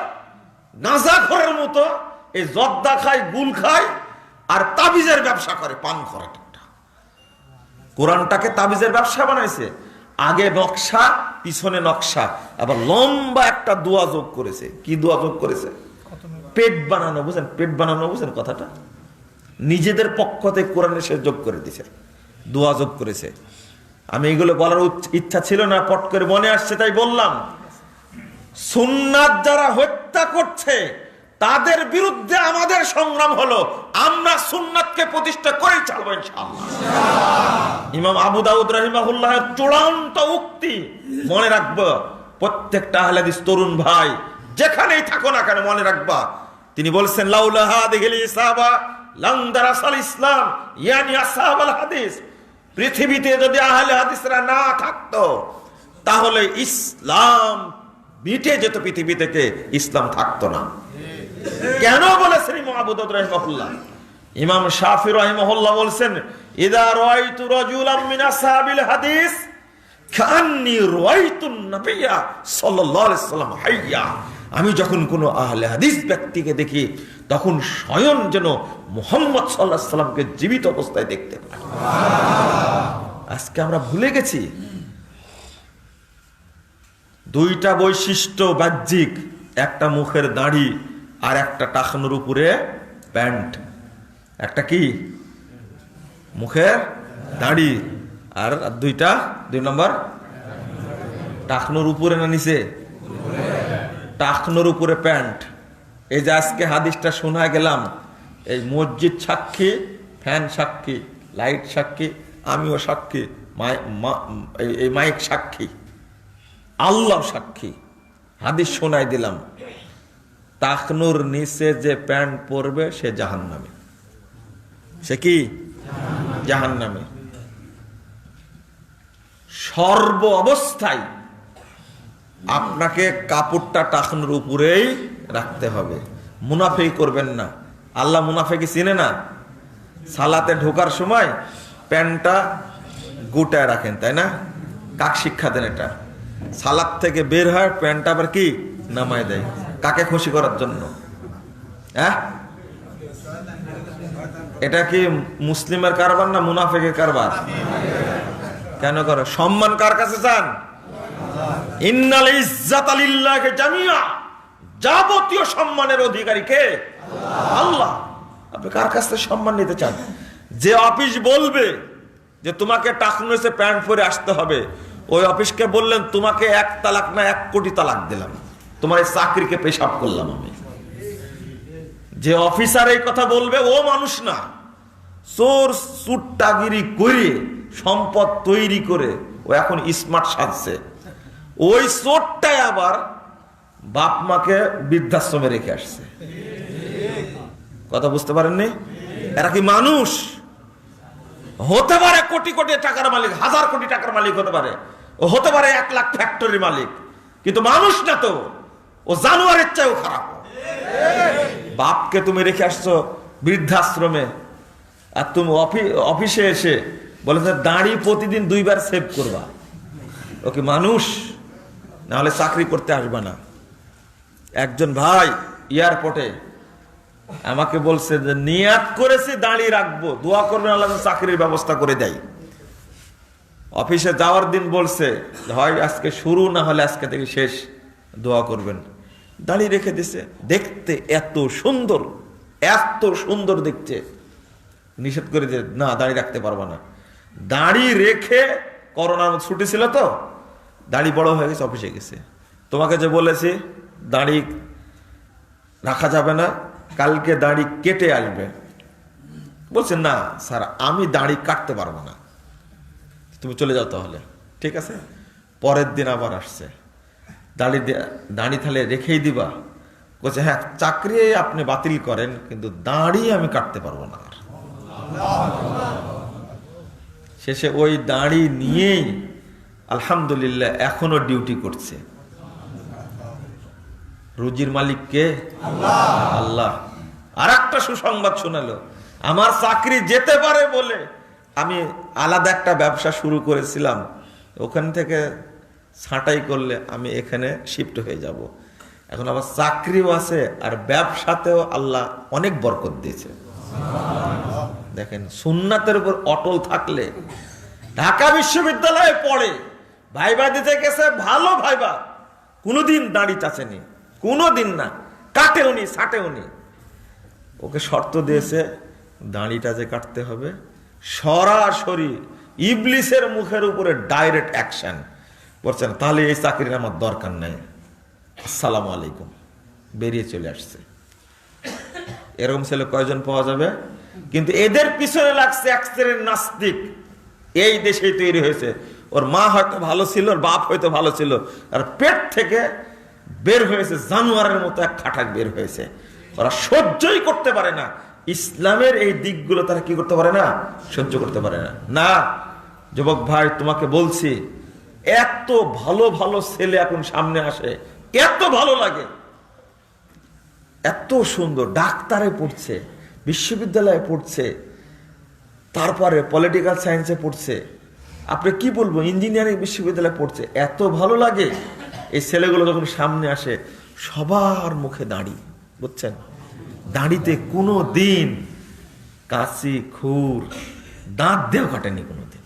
গাঁজাখোরের মতো। এই জর্দা খায়, গুল খায়, আর তাবিজের ব্যবসা করে, পান করে। কোরআনটাকে তাবিজের ব্যবসা বানাইছে, আগে নকশা পিছনে নকশা, আবার লম্বা একটা দোয়া যোগ করেছে। কি দোয়া যোগ করেছে? পেট বানানো। বুঝেন পেট বানানো? বুঝেন কথাটা? নিজেদের পক্ষ থেকে কোরআনে সে যোগ করে দিছে, দোয়া যোগ করেছে। আমি এগুলো বলার ইচ্ছা ছিল না, পট করে মনে আসছে তাই বললাম। সুন্নাত যারা হত্যা করছে তাদের বিরুদ্ধে আমাদের সংগ্রাম হলো, আমরা সুন্নাতকে প্রতিষ্ঠা করে চালবো ইনশাআল্লাহ। ইমাম আবু দাউদ রাহিমাহুল্লাহ চূড়ান্ত উক্তি মনে রাখবো, প্রত্যেকটা আহলে হাদিস তরুণ ভাই যেখানেই থাকো না কেন মনে রাখবা। তিনি বলছেন লাউলা হাদিহিল ইসাবা লাম দারাসাল ইসলাম, ইয়ানি আসহাবুল হাদিস। পৃথিবীতে যদি আহলে হাদিসরা না থাকতো তাহলে ইসলাম মিটে যেত পৃথিবী থেকে, ইসলাম থাকতো না। কেন বলেছেন ইমাম আবু দাউদ রাহিমাহুল্লাহ? ইমাম শাফি রাহিমাহুল্লাহ বলছেন ইদা রাআইতু রাজুলাম মিন আসহাবিল হাদিস কান্নী রাআইতুন নবিয়্যা সাল্লাল্লাহু আলাইহি ওয়াসাল্লাম হাইয়া। আমি যখন কোনো আহলে হাদিস ব্যক্তিকে দেখি তখন স্বয়ং যেন মুহাম্মদ সাল্লাল্লাহু আলাইহি ওয়াসাল্লামকে জীবিত অবস্থায় দেখতে পাই। আজকে আমরা ভুলে গেছি। 2টা বৈশিষ্ট্য বাহ্যিক, একটা মুখের দাড়ি আর একটা টাকনুর উপরে প্যান্ট। একটা কি মুখের দাড়ি আর 2 নম্বর টাকনুর উপরে না নিচে? টাকনুর উপরে প্যান্ট। এই যে আজকে হাদিসটা শোনা গেলাম, এই মসজিদ সাক্ষী, ফ্যান সাক্ষী, লাইট সাক্ষী, আমিও সাক্ষী, এই মাইক সাক্ষী, আল্লাহ সাক্ষী। হাদিস শোনাই দিলাম, টাকনুর নিচে যে প্যান্ট পরবে সে জাহান্নামী। সে কি? জাহান্নামী। সর্ব অবস্থায় আপনাকে কাপড়টা টাকনুর উপরেই রাখতে হবে, মুনাফিকি করবেন না। আল্লাহ মুনাফিকি চিনে না। সালাতে ঢোকার সময় প্যান্টটা গোটায় রাখেন, তাই না? কাক শিক্ষা দেন এটা। সালাত থেকে বের হয় প্যান্টটা আবার কি নামায় দেয়, কাকে খুশি করার জন্য? হ্যাঁ, এটা কি মুসলিমের কারবার না মুনাফিকের কারবার? কেন করে? সম্মান কার কাছে চান? ইন্নাল ইজ্জাতা লিল্লাহি জামিআ। যাবতীয় সম্মানের অধিকারী কে? আল্লাহ। আপনি কার কাছে সম্মান নিতে চান? যে অফিস বলবে যে তোমাকে টাকনুসে প্যান্ট পরে আসতে হবে, ওই অফিসকে বললেন তোমাকে 1 তালাক না 1 কোটি তালাক দিলাম, তোমার এই চাকরিকে পেশাব করলাম আমি। যে অফিসার এই কথা বলবে ও মানুষ না, চোর চুট্টাগিরি করে সম্পদ তৈরি করে ও এখন স্মার্ট সাজছে। ওই চোরটাই আবার বাপ মাকে বৃদ্ধাশ্রমে রেখে আসছে। কথা বুঝতে পারেননি? এরা কি মানুষ? হতে পারে কোটি কোটি টাকার মালিক, 1000 কোটি টাকার মালিক হতে পারে, ও হতে পারে 1 লাখ ফ্যাক্টরির মালিক, কিন্তু মানুষ না তো, ও জানোয়ারের চেয়েও খারাপ। বাপকে তুমি রেখে আসছো বৃদ্ধাশ্রমে, আর তুমি অফিসে এসে বলে দাড়ি প্রতিদিন 2 বার সেভ করবা। ও কি মানুষ? না হলে চাকরি করতে আসবে না। একজন ভাই এয়ারপোর্টে আমাকে বলছে যে নিয়াত করেছি দাড়ি রাখবো, দোয়া করবেন আল্লাহ চাকরির ব্যবস্থা করে দেয়। অফিসে যাওয়ার দিন বলছে হয় আজকে শুরু, না হলে আজকে থেকে শেষ, দোয়া করবেন। দাড়ি রেখে দিছে, দেখতে এত সুন্দর, এত সুন্দর দেখতে। নিষেধ করে দিয়ে না, দাড়ি রাখতে পারবো না। দাড়ি রেখে করোনার ছুটি ছিল তো, দাড়ি বড় হয়ে গেছে, অফিসে গেছে। তোমাকে যে বলেছি দাড়ি রাখা যাবে না, কালকে দাড়ি কেটে আসবে। বলছে না স্যার, আমি দাড়ি কাটতে পারবো না, তুমি চলে যাও তাহলে। ঠিক আছে, পরের দিন আবার আসছে, দাড়ি তাহলে রেখেই দিবা? বলছে হ্যাঁ, চাকরি আপনি বাতিল করেন, কিন্তু দাড়ি আমি কাটতে পারবো না। শেষে ওই দাড়ি নিয়েই আলহামদুলিল্লাহ এখনো ডিউটি করছে। রুজির মালিক কে? আল্লাহ। আর একটা সুসংবাদ শোনালো, আমার চাকরি যেতে পারে বলে আমি আলাদা একটা ব্যবসা শুরু করেছিলাম, ওখান থেকে ছাঁটাই করলে আমি এখানে শিফট হয়ে যাব। এখন আবার চাকরিও আছে আর ব্যবসাতেও আল্লাহ অনেক বরকত দিয়েছে। দেখেন, সুন্নাতের উপর অটল থাকলে। ঢাকা বিশ্ববিদ্যালয়ে পড়ে, ভাইবা দিতে গেছে, ভালো ভাইবা, কোনোদিন দাড়ি চাচেনি, কোনোদিন না, কাটেওনি, ছাটেওনি। ওকে শর্ত দিয়েছে দাড়িটা যে কাটতে হবে, সরাসরি ইবলিসের মুখের উপরে ডাইরেক্ট অ্যাকশন। বলছেন তাহলে এই চাকরির আমার দরকার নাই, আসসালামু আলাইকুম, বেরিয়ে চলে আসছে। এরকম ছেলে কয়জন পাওয়া যাবে? কিন্তু এদের পিছনে লাগছে এক শ্রেণীর নাস্তিক, এই দেশেই তৈরি হয়েছে। ওর মা হয়তো ভালো ছিল, ওর বাপ হয়তো ভালো ছিল, আর পেট থেকে বের হয়েছে জানোয়ারের মতো এক খাটাক বের হয়েছে। ওরা সহ্যই করতে পারে না ইসলামের এই দিকগুলো, তারা কি করতে পারে না? সহ্য করতে পারে না। না যুবক ভাই, তোমাকে বলছি, এত ভালো ভালো ছেলে এখন সামনে আসে, এত ভালো লাগে, এত সুন্দর। ডাক্তারে পড়ছে, বিশ্ববিদ্যালয়ে পড়ছে, তারপরে পলিটিক্যাল সায়েন্সে পড়ছে, আপনি কি বলবো, ইঞ্জিনিয়ারিং বিশ্ববিদ্যালয়ে পড়ছে। এত ভালো লাগে এই ছেলেগুলো যখন সামনে আসে, সবার মুখে দাড়ি, বুঝছেন? দাড়িতে কোনো দিন কাশি খুর দাঁত দিয়েও কাটেনি কোনোদিন।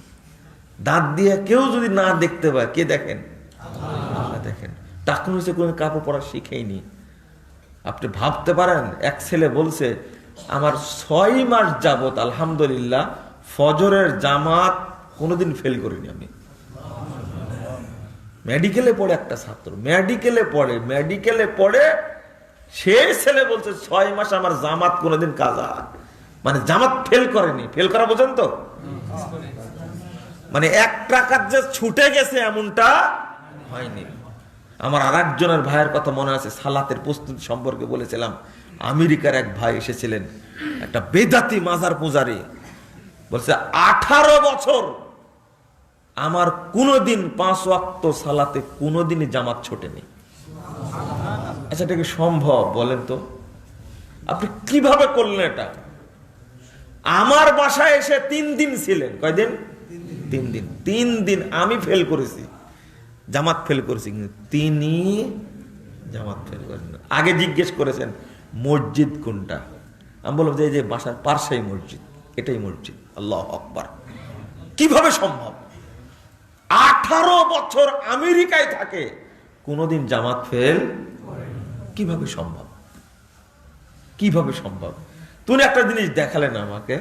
দাঁত দিয়ে কেউ যদি না দেখতে পায়, কে দেখেন? আল্লাহ দেখেন। টাকনুসে কোনো কাপড় পরা শিখেইনি। আপনি ভাবতে পারেন, এক ছেলে বলছে আমার 6 মাস যাবত আলহামদুলিল্লাহ ফজরের জামাত কোনোদিন ফেল করিনি আমি। মেডিকেলে পড়ে একটা ছাত্র, মেডিকেলে পড়ে সেই ছেলে বলছে 6 মাস আমার জামাত কোনোদিন কাজা, মানে জামাত ফেল করেনি। ফেল করা বোঝেন তো, মানে 1 টাকা যে ছুটে গেছে এমনটা হয়নি। আমার আর একজনের ভাইয়ের কথা মনে আছে, সালাতের প্রস্তুতি সম্পর্কে বলেছিলাম। আমেরিকার এক ভাই এসেছিলেন, একটা বেদাতি মাজার পূজারী, বলছে 18 বছর আমার কোনোদিন 5 ওয়াক্ত সালাতে কোনোদিনই জামাত ছোটেনি। আচ্ছা, এটা কি সম্ভব বলেন তো? আপনি কিভাবে করলেন এটা? আমার বাসায় এসে 3 দিন ছিলেন। কয়দিন? 3 দিন। 3 দিন আমি ফেল করেছি, জামাত ফেল করেছি, কিন্তু তিনি জামাত ফেল করেন। আগে জিজ্ঞেস করেছেন মসজিদ কোনটা, আমি বললাম যে এই যে বাসার পার্শ্বেই মসজিদ, এটাই মসজিদ। আল্লাহু আকবার। কিভাবে সম্ভব? 18 বছর আমেরিকায় থাকে, কোনোদিন জামাত ফেল, কিভাবে সম্ভব? কিভাবে সম্ভব? তুমি একটা জিনিস দেখালেন আমাকে,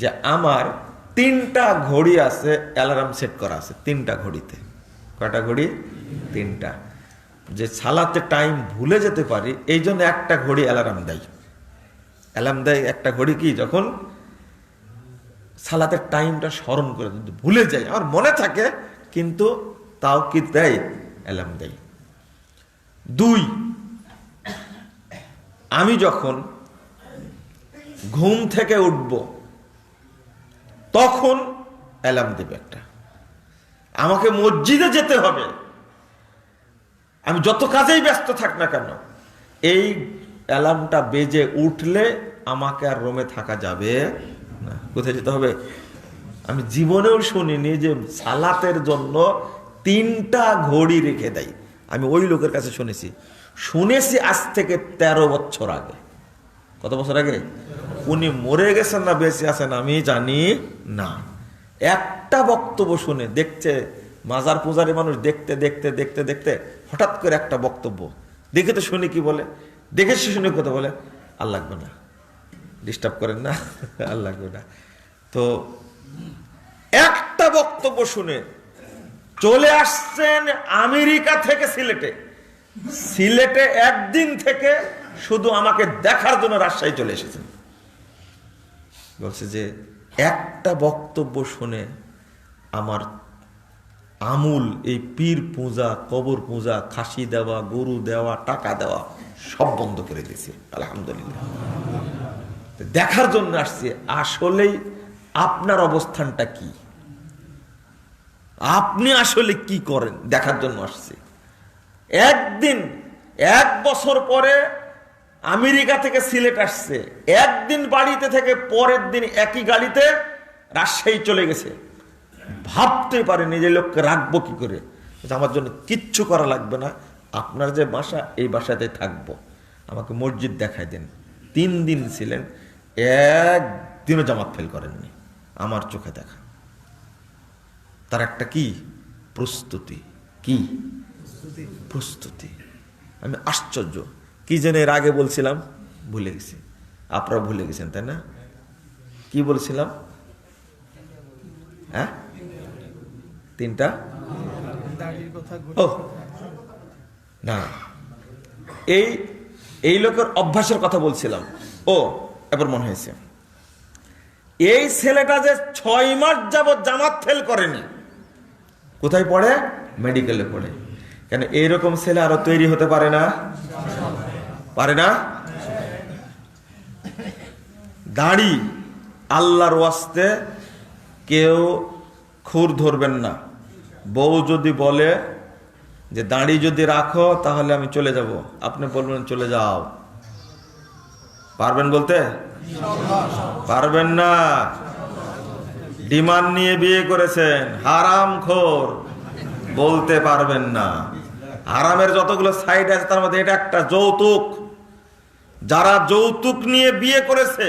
যে আমার 3টা ঘড়ি আছে, অ্যালার্ম সেট করা আছে 3টা ঘড়িতে। কয়টা ঘড়ি? 3টা। যে সালাতে টাইম ভুলে যেতে পারি এই জন্য একটা ঘড়ি অ্যালার্ম দেয়। অ্যালার্ম দেয় একটা ঘড়ি, কি যখন সালাতের টাইমটা স্মরণ করে, ভুলে যাই, আমার মনে থাকে কিন্তু তাও কি দেয়? অ্যালার্ম দেয়। 2, আমি যখন ঘুম থেকে উঠব তখন অ্যালার্ম দেবে একটা। আমাকে মসজিদে যেতে হবে, আমি যত কাজেই ব্যস্ত থাক না কেন, এই অ্যালার্মটা বেজে উঠলে আমাকে আর রুমে থাকা যাবে না। কোথায় যেতে হবে? আমি জীবনেও শুনিনি যে সালাতের জন্য 3টা ঘড়ি রেখে দেয়। আমি ওই লোকের কাছে শুনেছি আজ থেকে 13 বছর আগে। কত বছর আগে? উনি মরে গেছেন না বেঁচে আছেন আমি জানি না। একটা বক্তব্য শুনে, দেখছে মাজার পূজারি মানুষ, দেখতে দেখতে দেখতে দেখতে হঠাৎ করে একটা বক্তব্য দেখে তো শুনি কি বলে, দেখেছি শুনে কথা বলে, আর লাগবে না, ডিস্টার্ব করেন না, আর লাগবে না। তো একটা বক্তব্য শুনে চলে আসছেন আমেরিকা থেকে সিলেটে একদিন থেকে শুধু আমাকে দেখার জন্য রাজশাহী চলে এসেছেন। বলছে যে একটা বক্তব্য শুনে আমার আমূল এই পীর পূজা, কবর পূজা, খাসি দেওয়া, গরু দেওয়া, টাকা দেওয়া সব বন্ধ করে দিয়েছি আলহামদুলিল্লাহ। দেখার জন্য আসছি আসলেই আপনার অবস্থানটা কি, আপনি আসলে কি করেন দেখার জন্য আসছি। একদিন 1 বছর পরে আমেরিকা থেকে সিলেট আসছে, একদিন বাড়িতে থেকে পরের দিন একই গাড়িতে রাজশাহী চলে গেছে। ভাবতে পারেনি যে লোককে রাখবো কি করে, আমার জন্য কিচ্ছু করা লাগবে না, আপনার যে বাসা এই বাসাতে থাকবো, আমাকে মসজিদ দেখাই দেন। 3 দিন ছিলেন, একদিনও জামাত ফেল করেননি, আমার চোখে দেখা। তার একটা কি প্রস্তুতি, কি প্রস্তুতি। আমি আশ্চর্য, কি যেন এর আগে বলছিলাম ভুলে গেছি, আপনারা ভুলে গেছেন তাই না? কি বলছিলাম? হ্যাঁ, 3টা। ও না, এই লোকের অভ্যাসের কথা বলছিলাম। ও এবার মনে হয়েছে, এই ছেলেটা যে 6 মাস যাবৎ জামাত ফেল করেনি, কোথায় পড়ে? মেডিকেলে পড়ে। কেন এইরকম ছেলে আরো তৈরি হতে পারে না? পারে না? দাড়ি আল্লাহর ওয়াস্তে কেউ খুর ধরবেন না। বউ যদি বলে যে দাড়ি যদি রাখো তাহলে আমি চলে যাব, আপনি বলবেন চলে যাও। পারবেন বলতে? পারবেন না। ডিমান্ড নিয়ে বিয়ে করেছেন, হারামখোর, বলতে পারবেন না। হারামের যতগুলো সাইড আছে তার মধ্যে এটা একটা যৌতুক। যারা যৌতুক নিয়ে বিয়ে করেছে,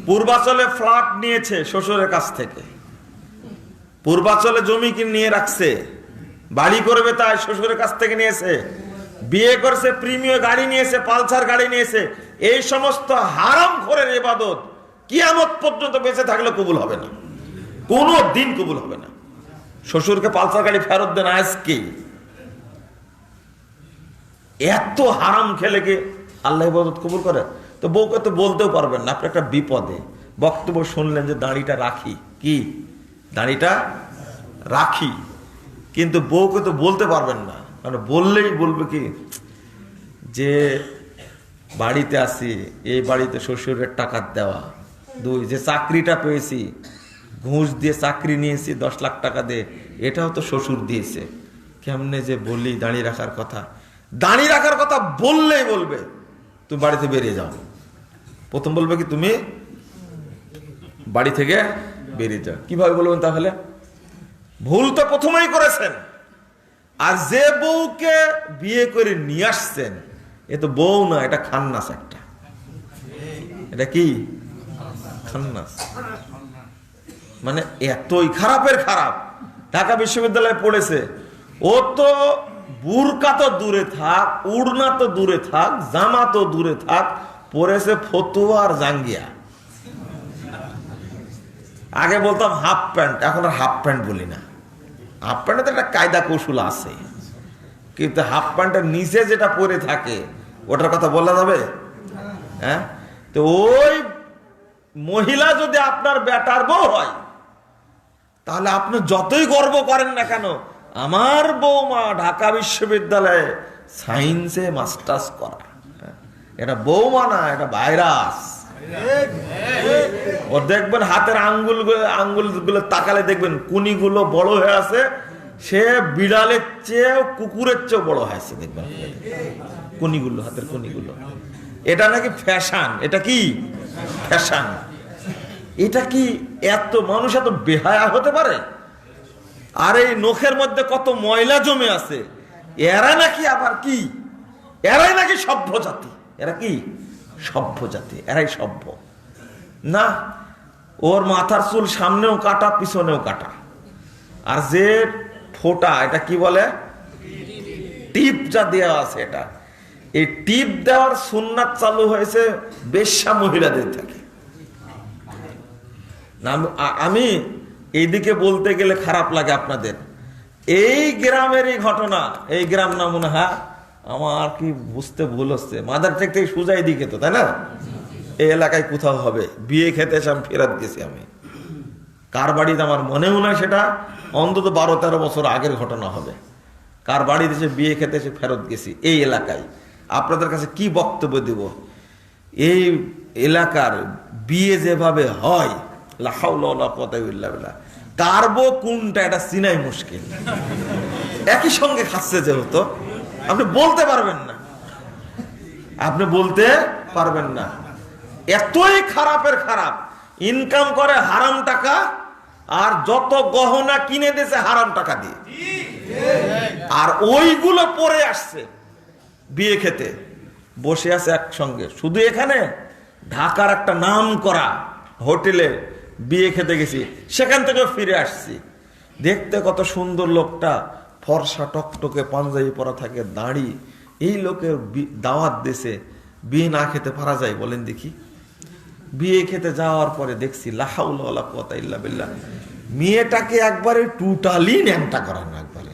পূর্বাচলে ফ্ল্যাট নিয়েছে শ্বশুরের কাছ থেকে, পূর্বাচলে জমি কিনে নিয়ে রাখছে, বাড়ি করবে তাই শ্বশুরের কাছ থেকে নিয়েছে, বিয়ে করেছে, প্রিমিয়ার গাড়ি নিয়েছে, পালসার গাড়ি নিয়েছে, এই সমস্ত হারামখোরের ইবাদত কিয়ামত পর্যন্ত বেঁচে থাকলে কবুল হবে না, কোনো দিন কবুল হবে না। শ্বশুরকে পালসার গাড়ি ফেরত দেন আজকে। এত হারাম খেলে কি আল্লাহ ইবাদত কবুল করে? তো বউকে তো বলতেও পারবেন না, আপনি একটা বিপদে। বক্তব্য শুনলেন যে দাড়িটা রাখি, কি দাড়িটা রাখি, কিন্তু বউকে তো বলতে পারবেন না, কারণ বললেই বলবে কি যে বাড়িতে আসি, এই বাড়িতে শ্বশুরের টাকা দেওয়া, 2 যে চাকরিটা পেয়েছি, ঘুষ দিয়ে চাকরি নিয়েছি 10 লাখ টাকা দিয়ে, এটাও তো শ্বশুর দিয়েছে। কেমনে যে বলি দাঁড়িয়ে রাখার কথা, দাঁড়িয়ে রাখার কথা বললেই বলবে তুমি বাড়িতে বেরিয়ে যাও। প্রথম বলবে কি তুমি বাড়ি থেকে বেরিয়ে যাও। কিভাবে বলবেন তাহলে? ভুল তো প্রথমেই করেছেন। আর যে বউকে বিয়ে করে নিয়ে আসছেন, এ তো বউ না, এটা খান্নাস একটা। এটা কি খান্নাস, মানে এতই খারাপের খারাপ। ঢাকা বিশ্ববিদ্যালয়ে পড়েছে, ও তো বুরকা তো দূরে থাক, উড়না তো দূরে থাক, জামা তো দূরে থাক, পড়েছে ফতুয়া আর জাঙ্গিয়া। আগে বলতাম হাফ প্যান্ট, এখন আর হাফ প্যান্ট বলি না। হাফ প্যান্টের একটা কায়দা কৌশল আছে, কিন্তু হাফ প্যান্টের নিচে যেটা পরে থাকে ওটার কথা বলা যাবে? হ্যাঁ, তো ওই মহিলা যদি আপনার বেটার বউ হয়, তাহলে আপনি যতই গর্ব করেন না কেন, আমার বৌমা ঢাকা বিশ্ববিদ্যালয়ে সায়েন্সে মাস্টার্স করা, এটা বৌমা না, এটা ভাইরাস। ও দেখবেন হাতের আঙ্গুলগুলো তাকালে দেখবেন কুনিগুলো বড় হয়ে আছে, সে বিড়ালের চেয়েও কুকুরের চেয়েও বড় হয়েছে দেখবেন কুনিগুলো, হাতের কুনিগুলো। এটা নাকি ফ্যাশন। এটা কি ফ্যাশন? এটা কি এত মানুষ এত বেহায়া হতে পারে? আর এই নখের মধ্যে কত ময়লা জমে আছে, এরা নাকি আবার কি, এরাই নাকি সভ্য জাতি। এরা কি সভ্য জাতি? এরাই সভ্য না। ওর মাথার চুল সামনেও কাটা, পিছনেও কাটা, আর যে ফোটা, এটা কি বলে, টিপ যা দেওয়া আছে, এটা এই টিপ দেওয়ার সুন্নাত চালু হয়েছে বেশ্যা মহিলাদের থেকে। আমি এইদিকে বলতে গেলে খারাপ লাগে আপনাদের, এই গ্রামেরই ঘটনা। এই গ্রাম না মনে হয়, আমার কি বুঝতে ভুল হচ্ছে, মাদার থেকে সুজাই দিকে তো, তাই না? এই এলাকায় কোথাও হবে। বিয়ে খেতে এসে আমি ফেরত গেছি। আমি কার বাড়িতে আমার মনেও নয়, সেটা অন্তত 12-13 বছর আগের ঘটনা হবে। কার বাড়িতে এসে বিয়ে খেতে এসে ফেরত গেছি এই এলাকায়। আপনাদের কাছে কি বক্তব্য দেব? এই এলাকার বিয়ে যেভাবে হয়, লা হাওলা ওয়ালা কুওয়াতা ইল্লা বিল্লাহ, কারবো কোনটা এটা চিনাই মুশকিল। একই সঙ্গে খাচ্ছে যেহেতু, আপনি বলতে পারবেন না, আপনি বলতে পারবেন না। এতই খারাপের খারাপ, ইনকাম করে হারাম টাকা, আর যত গহনা কিনে দিয়েছে হারাম টাকা দিয়ে, আর ওইগুলো পরে আসছে বিয়ে খেতে, বসে আছে একসঙ্গে। শুধু এখানে ঢাকার একটা নাম করা হোটেলে বিয়ে খেতে গেছি, সেখান থেকে ফিরে আসছি। দেখতে কত সুন্দর লোকটা, ফর্সা টকটকে পাঞ্জাবি পরা থাকে, দাড়ি। এই লোকের দাওয়াত দেশে বিয়ে না খেতে পারা যায় বলেন দেখি? বিয়ে খেতে যাওয়ার পরে দেখছি লা হাওলা ওয়ালা কুওয়াতা ইল্লা বিল্লাহ, মেয়েটাকে একবারে টোটালি ন্যাংটা করানো, একবারে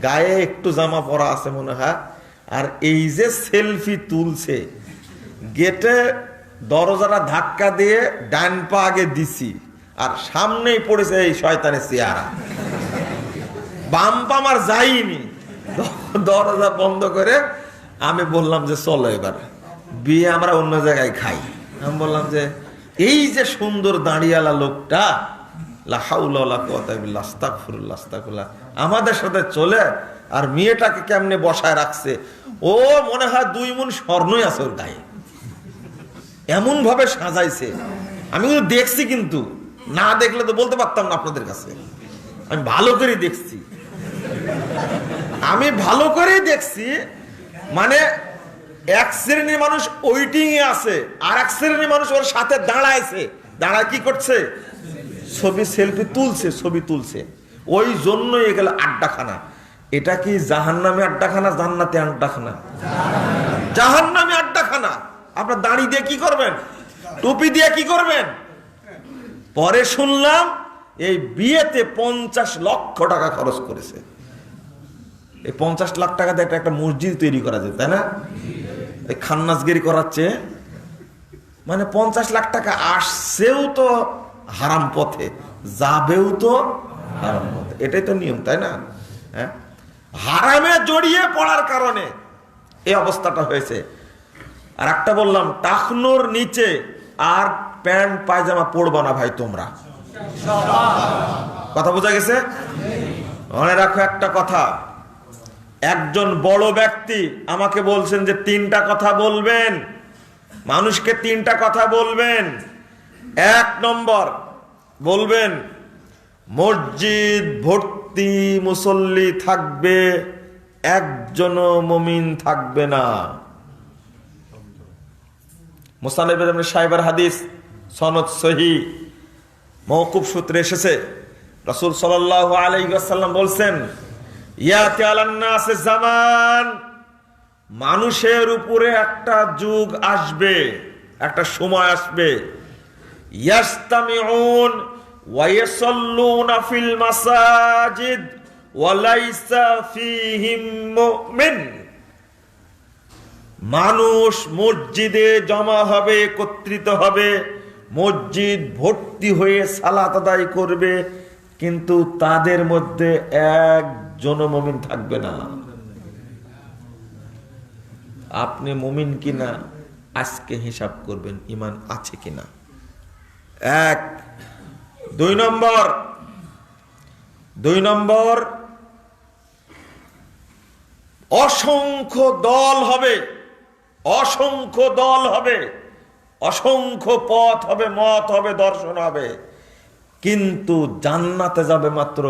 গায়ে একটু জামা পরা আছে মনে হয়, আর এই যে সেলফি তুলছে, গেটে দরজাটা ধাক্কা দিয়ে ডান পা আগে দিছি, আর সামনেই পড়েছে এই শয়তানের চেহারা। বাম পা আমার যাইনি, দরজা বন্ধ করে আমি বললাম যে চলো এবার বিয়ে আমরা অন্য জায়গায় খাই। আমি বললাম যে এই যে সুন্দর দাঁড়িয়ালা লোকটা, লা হাওলা ওয়ালা কুওয়াতা ইল্লা বিল্লাহ, আস্তাগফিরুল্লাহ আস্তাগফিরুল্লাহ, আমাদের সাথে চলে আর মেয়েটাকে কেমনে বসায় রাখছে। ও মনে হয় 2 মণ স্বর্ণই আছে ওর গায়ে, এমন ভাবে সাজাইছে। আমি কিন্তু দেখছি, কিন্তু না দেখলে তো বলতে পারতাম না আপনাদের কাছে। আমি ভালো করে দেখছি, আমি ভালো করে দেখছি। মানে এক শ্রেণীর মানুষ ওয়েটিং এ আছে, আর এক শ্রেণীর মানুষ ওর সাথে দাঁড়াইছে। দাঁড়ায় কি করছে? ছবি সেলফি তুলছে, ছবি তুলছে। ওই জন্যই এগুলো আড্ডাখানা। এটা কি জাহান্নামে আড্ডাখানা, জান্নাতে আড্ডাখানা? জাহান্নামে আড্ডাখানা। আপনার দাড়ি দিয়ে কি করবেন? টুপি দিয়ে কি করবেন? পরে শুনলাম এই বিয়েতে 50 লক্ষ টাকা খরচ করেছে। এই 50 লাখ টাকা দিয়ে একটা মসজিদ তৈরি করা যায়, তাই না? এই খান্নাসগিরি করাচ্ছে, মানে 50 লাখ টাকা আসছেও তো হারাম পথে, যাবেও তো হারাম পথে। এটাই তো নিয়ম, তাই না? হ্যাঁ, হারামে জড়িয়ে পড়ার কারণে এই অবস্থাটা হয়েছে। আর একটা বললাম, টাকনোর নিচে আর প্যান্ট পায়জামা পরবা না ভাই তোমরা। কথা বোঝা গেছে? মনে রাখো একটা কথা, একজন বড় ব্যক্তি আমাকে বলছেন যে 3টা কথা বলবেন, মানুষকে 3টা কথা বলবেন। 1 নম্বর বলবেন, মসজিদ ভর্তি মুসল্লি থাকবে, একজনও মুমিন থাকবে না। মুসনাদ ইবনে সাহেবের হাদিস, সনদ সহিহ, মওকুফ সূত্রে এসেছে। রাসূল সাল্লাল্লাহু আলাইহি ওয়াসাল্লাম বলছেন, ইয়াতি আলান নাস জামান, মানুষের উপরে একটা যুগ আসবে, একটা সময় আসবে, ইয়াস্তামিউন ওয়ায়াসাল্লুনা ফিল মাসাজিদ ওয়া লাইসা ফীহিম মুমিন। মানুষ মসজিদে জমা হবে, একত্রিত হবে, মসজিদ ভর্তি হয়ে সালাত আদায় করবে, কিন্তু তাদের মধ্যে একজন মুমিন থাকবে না। আপনি মুমিন কিনা আজকে হিসাব করবেন, ঈমান আছে কিনা। এক। দুই নম্বর, অসংখ্য দল হবে, অসংখ্য দল হবে, অসংখ্য পথ হবে, মত হবে, দর্শন হবে, কিন্তু জান্নাতে যাবে মাত্র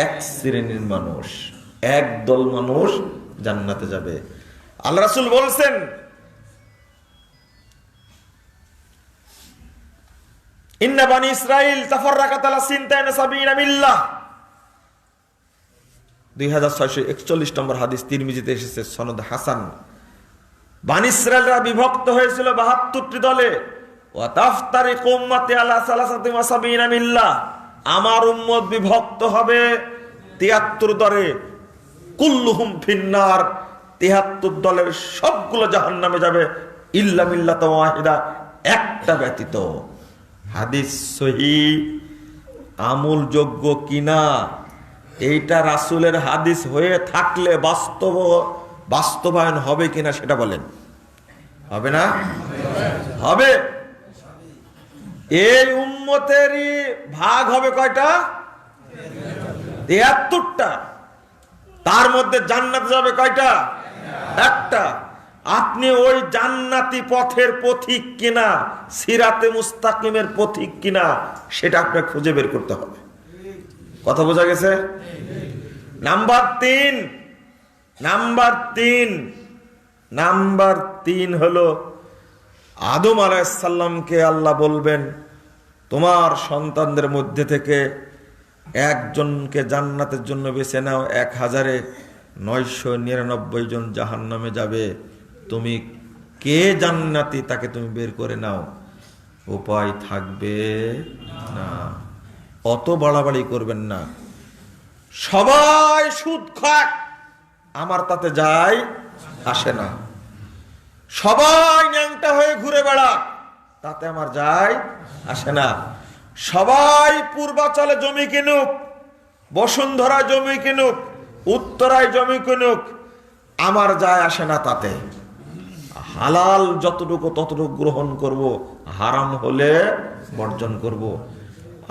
এক শ্রেণীর মানুষ, এক দল মানুষ জান্নাতে যাবে। আল্লাহ রাসূল বলছেন, ইন্না বানি ইসরাইল তাফাররাকাত আলা সিনতাইন সাবিনা মিল্লাহ। 2641 নম্বর হাদিস, তিরমিজিতে এসেছে, সনদ হাসান। বানি ইসরাইলরা বিভক্ত হয়েছিল 72টি দলে। ওয়া তাফতারিকু উম্মতি আলা সালাসাতি ওয়া সাবিনা মিল্লাহ। আমার উম্মত বিভক্ত হবে 73 দলে। কুল্লুহুম ফিন্নার, 73 দলের সবগুলো জাহান্নামে যাবে, ইল্লা মিল্লাতা ওয়াহিদা, একটা ব্যতীত। হাদিস সহিহ, আমলযোগ্য কিনা এইটা রাসূলের হাদিস হয়ে থাকলে বাস্তবায়ন হবে কিনা সেটা বলেন। হবে না? হবে। এই উম্মতেরই ভাগ হবে কয়টা? 73টা। তার মধ্যে জান্নাতে যাবে কয়টা? একটা। আপনি ওই জান্নাতি পথের পথিক কিনা, সিরাতে মুস্তাকিমের পথিক কিনা, সেটা আপনাকে খুঁজে বের করতে হবে। কথা বোঝা গেছে? নাম্বার তিন হলো, আদম আলাইহিস সালামকে আল্লাহ বলবেন, তোমার সন্তানদের মধ্যে থেকে একজনকে জান্নাতের জন্য বেছে নাও, 1099 জন জাহান্নামে যাবে, তুমি কে জান্নাতি তাকে তুমি বের করে নাও। উপায় থাকবে না। অত বাড়াবাড়ি করবেন না। সবাই সুদ খাক, আমার তাতে যায় আসে না। সবাই ন্যাংটা হয়ে ঘুরে বেড়াক, তাতে আমার যায় আসে না। সবাই পূর্বাচলে জমি কিনুক, বসুন্ধরায় জমি কিনুক, উত্তরায় জমি কিনুক, আমার যায় আসে না তাতে। হালাল যতটুকু ততটুকু গ্রহণ করব, হারাম হলে বর্জন করব।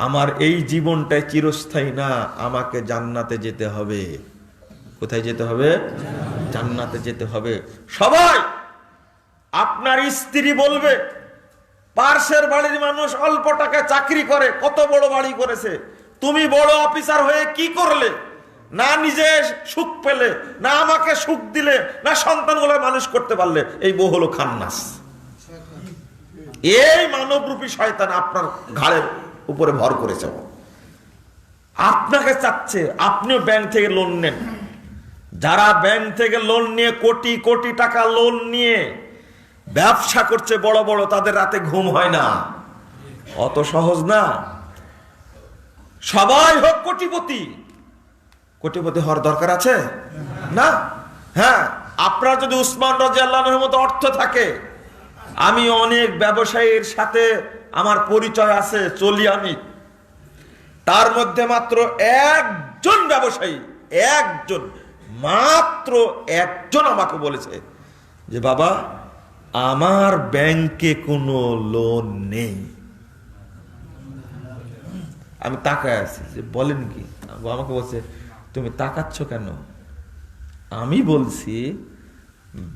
আমার এই জীবনটাই চিরস্থায়ী না, আমাকে জান্নাতে যেতে হবে। কোথায় যেতে হবে? জান্নাতে যেতে হবে। সবাই, আপনার স্ত্রী বলবে, পার্শ্বের বাড়ির মানুষ অল্প টাকায় চাকরি করে, কত বড় বাড়ি করেছে, তুমি বড় অফিসার হয়ে কি করলে? না নিজে সুখ পেলে, না আমাকে সুখ দিলে, না সন্তানগুলো মানুষ করতে পারলে। এই বউ হলো খান্নাস। এই মানবরূপী শয়তান আপনার ঘাড়ের উপরে ভর করেছে। আপনাকে চাচ্ছে আপনিও ব্যাংক থেকে লোন নেন। যারা ব্যাংক থেকে লোন নিয়ে কোটি কোটি টাকা লোন নিয়ে ব্যবসা করছে বড় বড়, তাদের রাতে ঘুম হয় না। অত সহজ না। সবাই হোক কোটিপতি। কোটিপতি হওয়ার দরকার আছে না? হ্যাঁ, আপনার যদি উসমান রাদিয়াল্লাহু আনহুর মতো অর্থ থাকে, আমি অনেক ব্যবসায়ীর সাথে আমার পরিচয় আছে, চলি আমি, তার মধ্যে মাত্র একজন ব্যবসায়ী, মাত্র একজন আমাকে বলেছে যে বাবা, আমার ব্যাংকে কোনো লোন নেই। আমি তাকায় আছি যে বলেন কি? আমাকে বলছে, তুমি তাকাচ্ছ কেন? আমি বলছি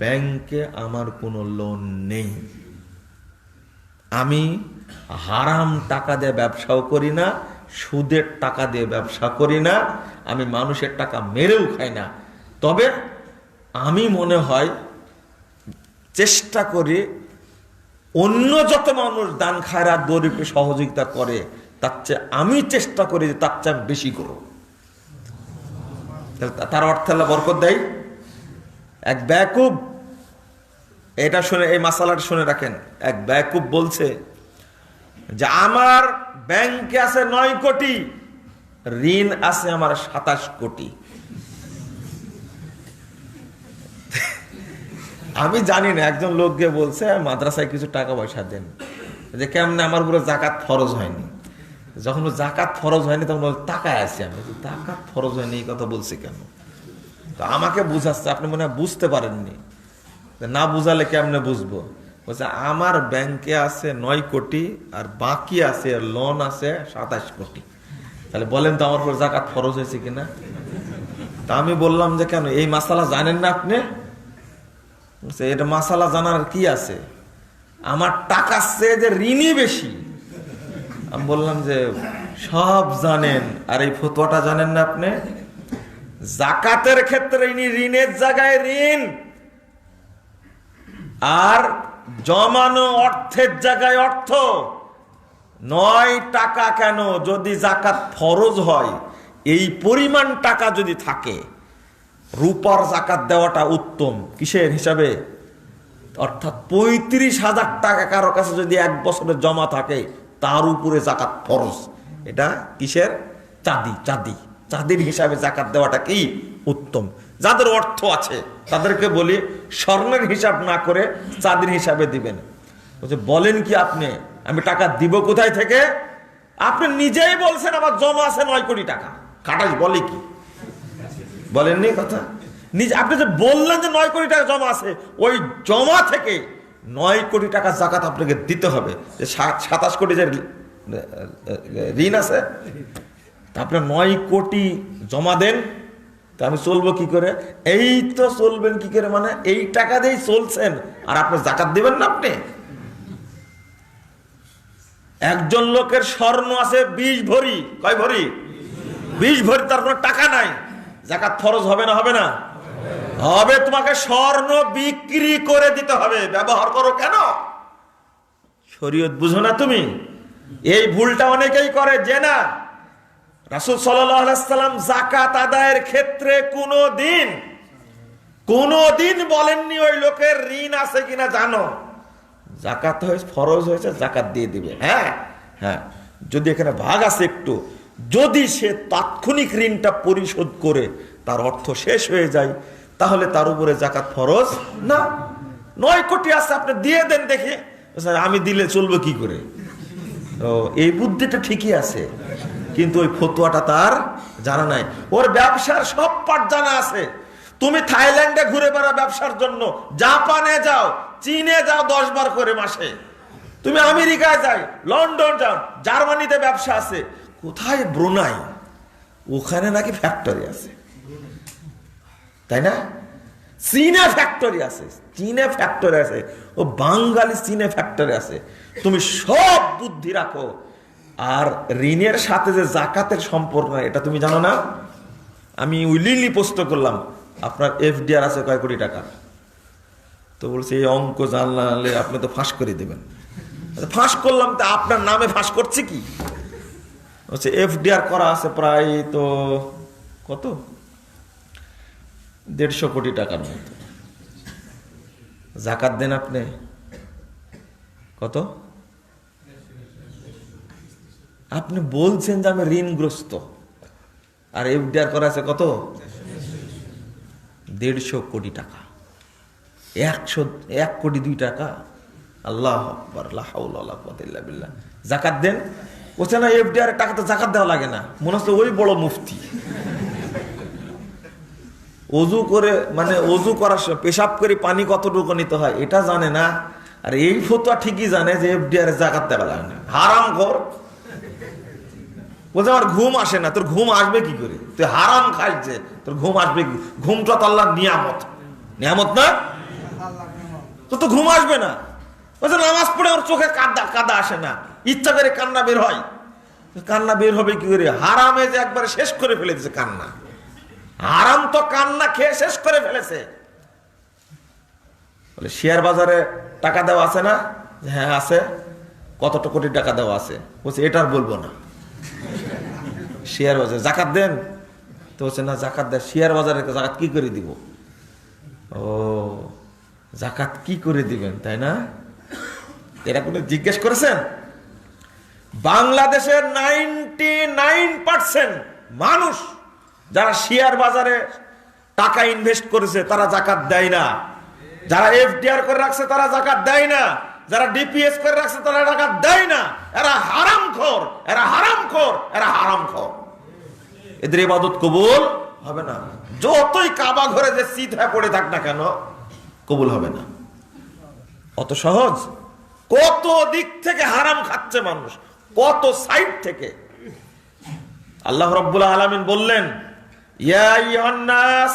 ব্যাংকে আমার কোনো লোন নেই, আমি হারাম টাকা দিয়ে ব্যবসাও করি না, সুদের টাকা দিয়ে ব্যবসা করি না, আমি মানুষের টাকা মেরেও খাই না। তবে আমি মনে হয় চেষ্টা করি, অন্য যত মানুষ দান খায়রাত গরিবকে সহযোগিতা করে, তার চেয়ে আমি চেষ্টা করি যে তার চেয়ে বেশি করব। তার অর্থ আল্লাহ বরকত দেয়। এক বেয়াকুব, এটা শুনে, এই মাসালাটা শুনে রাখেন, এক বেয়াকুব বলছে, যে আমার ব্যাংকে আছে 9 কোটি, ঋণ আছে আমার 27 কোটি। আমি জানি না, একজন লোক গিয়ে বলছে মাদ্রাসায় কিছু টাকা পয়সা দেন, যে কেমনে আমার পুরো জাকাত ফরজ হয়নি। যখন জাকাত ফরজ হয়নি তখন টাকায় আছি আমি, জাকাত ফরজ হয়নি এই কথা বলছি কেন? তো আমাকে বুঝাচ্ছে, আপনি মনে হয় বুঝতে পারেননি। না বুঝালে কেমনে বুঝবো? বলছে আমার ব্যাংকে আছে 9 কোটি আর বাকি আছে লোন আছে 27 কোটি। তাহলে বলেন তো আমার উপর জাকাত ফরজ হয়েছে কিনা? তা আমি বললাম যে কেন, এই মাসালা জানেন না আপনি? এটা মাসালা জানার কি আছে, আমার টাকার চেয়ে যে ঋণই বেশি। আমি বললাম যে সব জানেন, আর এই ফতোয়াটা জানেন না আপনি? জাকাতের ক্ষেত্রে ঋণের জায়গায় ঋণ, আর জমানো অর্থের জায়গায় অর্থ। 9 টাকা কেন, যদি জাকাত ফরজ হয়, এই পরিমাণ টাকা যদি থাকে, রূপার জাকাত দেওয়াটা উত্তম। কিসের হিসাবে? অর্থাৎ 35,000 টাকা কারো কাছে যদি 1 বছরের জমা থাকে, তার উপরে জাকাত ফরজ। এটা কিসের? চাঁদির হিসাবে জাকাত দেওয়াটা কি উত্তম। যাদের অর্থ আছে তাদেরকে বলি স্বর্ণের হিসাব না করে চাঁদির হিসাবে দিবেন। বলেন কি আপনি, আমি টাকা দিব কোথায় থেকে? আপনি নিজেই বলছেন আমার জমা আছে 9 কোটি টাকা। খাটাস বলে কি? বলেননি কথা? নিজে আপনি যে বললেন যে 9 কোটি টাকা জমা আছে, ওই জমা থেকে 9 কোটি টাকা জাকাত আপনাকে দিতে হবে। যে 27 কোটি যে ঋণ আছে, তা আপনি 9 কোটি জমা দেন, তা আমি চলবো কি করে? এই তো চলবেন কি করে, মানে এই টাকা দিয়েই চলছেন, আর আপনি জাকাত দিবেন না? আপনি একজন লোকের স্বর্ণ আছে 20 ভরি। কয় ভরি? 20 ভরি। তার কোনো টাকা নাই, জাকাত ফরজ হবে না? হবে না? হবে। তোমাকে স্বর্ণ বিক্রি করে দিতে হবে। ব্যবহার করো কেন? শরীয়ত বুঝো না তুমি? এই ভুলটা অনেকেই করে, যে না রাসূল সাল্লাল্লাহু আলাইহি ওয়াসাল্লাম যাকাত আদায়ের ক্ষেত্রে কোনদিন বলেননি ওই লোকের ঋণ আছে কিনা জানো, যাকাত হয়েছে ফরজ হয়েছে, যাকাত দিয়ে দিবে। হ্যাঁ হ্যাঁ, যদি এখানে ভাগ আছে একটু, যদি সে তাৎক্ষণিক ঋণটা পরিশোধ করে তার অর্থ শেষ হয়ে যায়, তাহলে তার উপরে যাকাত ফরজ না। 9 কোটি আছে, আপনি দিয়ে দেন দেখি। আমি দিলে চলবে কি করে? তো এই বুদ্ধিটা ঠিকই আছে, কিন্তু ওই ফতোয়াটা তার জানা নাই। ওর ব্যবসার সব পার্ট জানা আছে। তুমি থাইল্যান্ডে ঘুরে বেড়া ব্যবসার জন্য, জাপানে যাও, চীনে যাও 10 বার করে মাসে, তুমি আমেরিকায় যাই, লন্ডন যাও, জার্মানিতে ব্যবসা আছে, কোথায় ব্রুনাই, ওখানে নাকি ফ্যাক্টরি আছে, তাই না? চীনে ফ্যাক্টরি আছে, ও বাঙালি চীনে ফ্যাক্টরি আছে। তুমি সব বুদ্ধি রাখো, আর ঋণের সাথে যে জাকাতের সম্পর্ক এটা তুমি জানো না। আমি উইলিংলি প্রশ্ন করলাম, আপনার এফডিআর আছে কয় কোটি টাকা? তো বলছে এই অঙ্ক জানলে আপনি তো ফাঁস করে দেবেন। ফাঁস করলাম, তা আপনার নামে ফাঁস করছে কি? বলছে এফডিআর করা আছে প্রায় তো কত 150 কোটি টাকার মতো। জাকাত দেন আপনি কত? আপনি বলছেন যে আমি ঋণগ্রস্ত, আর এফডিআর করা আছে কত? 150 কোটি টাকা। 1 কোটি 2 টাকা। আল্লাহু আকবার, লা হাওলা ওয়ালা কুওয়াতা ইল্লা বিল্লাহ। যাকাত দেন। বলছে না এফডিআর টাকা তো যাকাত দেওয়া লাগে না। মনে হচ্ছে ওই বড় মুফতি। ওযু করে, মানে ওযু করার সময় পেশাব করে পানি কতটুকু নিতে হয় এটা জানে না, আর এই ফতোয়া ঠিকই জানে যে এফডিআর যাকাত দেওয়া লাগে না। হারাম খোর। বলছে আমার ঘুম আসে না। তোর ঘুম আসবে কি করে? তুই হারাম খাস, যে তোর ঘুম আসবে? ঘুমটা তো আল্লাহর নিয়ামত, নিয়ামত না? তো ঘুম আসবে না। বলছে নামাজ পড়ে ওর চোখে কাদা আসে না, ইচ্ছা করে কান্না বের হয়। কান্না বের হবে কি করে? হারামে যে একবারে শেষ করে ফেলে দিয়েছে কান্না। হারাম তো কান্না খেয়ে শেষ করে ফেলেছে। বলে শেয়ার বাজারে টাকা দেওয়া আছে না? হ্যাঁ আছে। কতটা কোটি টাকা দেওয়া আছে? বলছে এটা আর বলবো না। শেয়ার বাজারে জাকাত দেন? তো বলছে না জাকাত দেয়। শেয়ার বাজারে জাকাত কি করে দিব? ও জাকাত কি করে দিবেন, তাই না? এটা কোনো জিজ্ঞেস করেছেন? বাংলাদেশের 99% মানুষ যারা শেয়ার বাজারে টাকা ইনভেস্ট করেছে তারা জাকাত দেয় না, যারা এফডিআর করে রাখছে তারা জাকাত দেয় না, যারা ডিপিএস করে রাখছে তারা জাকাত দেয় না। এরা হারামখোর, এরা হারামখোর, এরা হারামখোর। এদের ইবাদত কবুল হবে না। যতই কাবা ঘরে যে শীত হয়ে পড়ে থাক না কেন, কবুল হবে না। অত সহজ? কত দিক থেকে হারাম খাচ্ছে মানুষ, কত সাইড থেকে। আল্লাহ রাব্বুল আলামিন বললেন, ইয়া আইয়ুহান নাস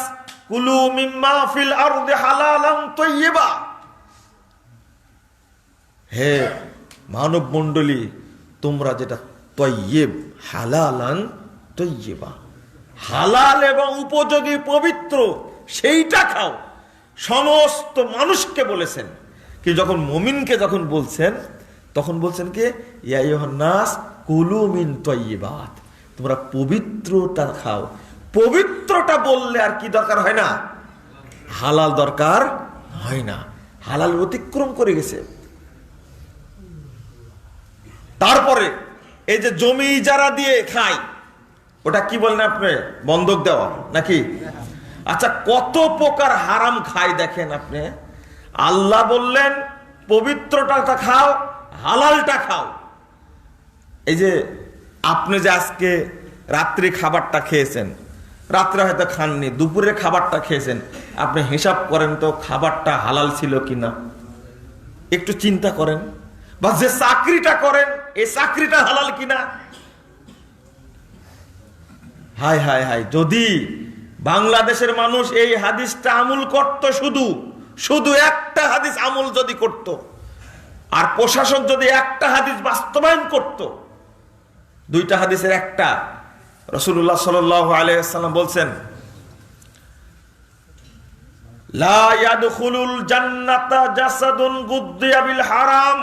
কুলু মিম্মা ফিল আরদি হালালান তাইয়্যিবা। হে মানব মণ্ডলী, তোমরা যেটা তাইয়্যিব, হালালান তাইয়্যিবা, হালাল এবং উপযোগী পবিত্র সেইটা খাও। সমস্ত মানুষকে বলেছেন, কি যখন মুমিনকে যখন বলছেন তখন বলছেন কি, ইয়া আইয়ুহান নাস কুলু মিন তাইয়্যিবাত, তোমরা পবিত্রটা খাও। পবিত্রটা বললে আর কি দরকার হয় না? হালাল দরকার হয় না। হালাল অতিক্রম করে গেছে। তারপরে এই যে জমি ইজারা দিয়ে খায়, ওটা কি বলেন আপনি? বন্ধক দেওয়া নাকি? আচ্ছা, কত প্রকার হারাম খায় দেখেন আপনি। আল্লাহ বললেন পবিত্রটা খাও, হালালটা খাও। এই যে আপনি যে আজকে রাত্রি খাবারটা খেয়েছেন, রাত্রে হয়তো খাননি, দুপুরে খাবারটা খেয়েছেন, আপনি হিসাব করেন তো খাবারটা হালাল ছিল কিনা, একটু চিন্তা করেন। বা যে চাকরিটা করেন, এই চাকরিটা হালাল কিনা। হায় হায় হায়, যদি বাংলাদেশের মানুষ এই হাদিসটা আমল করত, শুধু একটা হাদিস আমল যদি করত, আর প্রশাসন যদি একটা হাদিস বাস্তবায়ন করত, দুইটা হাদিসের একটা, রাসূলুল্লাহ সাল্লাল্লাহু আলাইহি ওয়াসাল্লাম বলছেন, লা ইয়াদখুলুল জান্নাতা জাসাদুন গুদ্দিয়া বিল হারাম।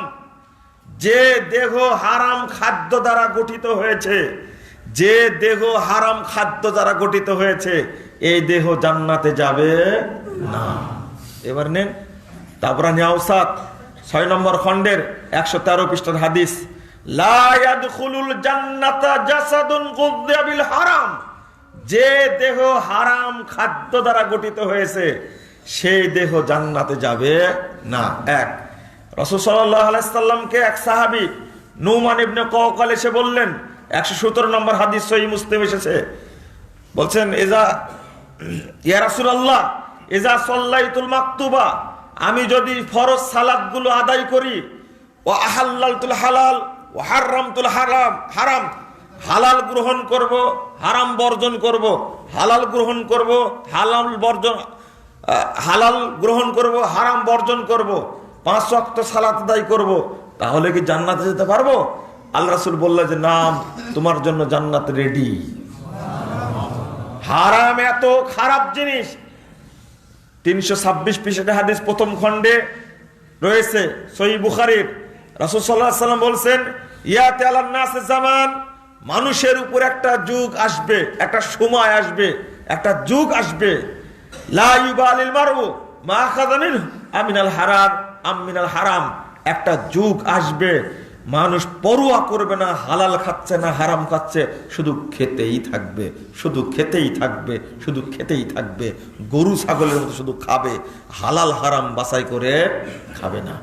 যে দেহ হারাম খাদ্য দ্বারা গঠিত হয়েছে, যে দেহ হারাম খাদ্য দ্বারা গঠিত হয়েছে, এই দেহ জান্নাতে যাবে না। এবার নেন তাবরানী আওসাত 6 নম্বর খণ্ডের 113 পৃষ্ঠার হাদিস, লা ইয়াদখুলুল জান্নাতা জাসাদুন গুদ্দিয়া বিল হারাম। যে দেহ হারাম খাদ্য দ্বারা গঠিত হয়েছে, সেই দেহ জান্নাতে যাবে না। এক, রাসূল সাল্লাল্লাহু আলাইহি সাল্লামকে এক সাহাবী নুমান ইবনে কওকাল এসে বললেন, 117 নম্বর হাদিস সহিহ মুসলিম এসেছে, বলছেন, ইয়া রাসূলুল্লাহ ইজা সাল্লাইতুল মাকতুবা, আমি যদি ফরজ সালাতগুলো আদায় করি, ওয়া আহাল্লালতুল হালাল ওয়া হারামতুল হারাম, হালাল গ্রহণ করব, হারাম বর্জন করব, হালাল গ্রহণ করব, হালাল গ্রহণ করব, হারাম বর্জন করব, 5 ওয়াক্ত সালাত আদায় করব, তাহলে কি জান্নাতে যেতে পারবো? আল্লাহ রাসূল বললেন যে নাম, তোমার জন্য জান্নাত রেডি। হারাম এত খারাপ জিনিস। 326 পৃষ্ঠা হাদিস প্রথম খণ্ডে রয়েছে সহিহ বুখারীর। রাসূল সাল্লাল্লাহু আলাইহি ওয়াসাল্লাম বলেন, ইয়াতি আলান নাস জামান, মানুষের উপর একটা যুগ আসবে, একটা সময় আসবে, একটা যুগ আসবে, লা ইউবালিল মারউ মা খাযা মিনহু আমিনাল হারাম আমিনাল হারাম। একটা যুগ আসবে, মানুষ পরোয়া করবে না হালাল খাচ্ছে না হারাম খাচ্ছে, শুধু খেতেই থাকবে, শুধু খেতেই থাকবে, শুধু খেতেই থাকবে। গরু ছাগলের মতো শুধু খাবে, হালাল হারাম বাছাই করে খাবে না।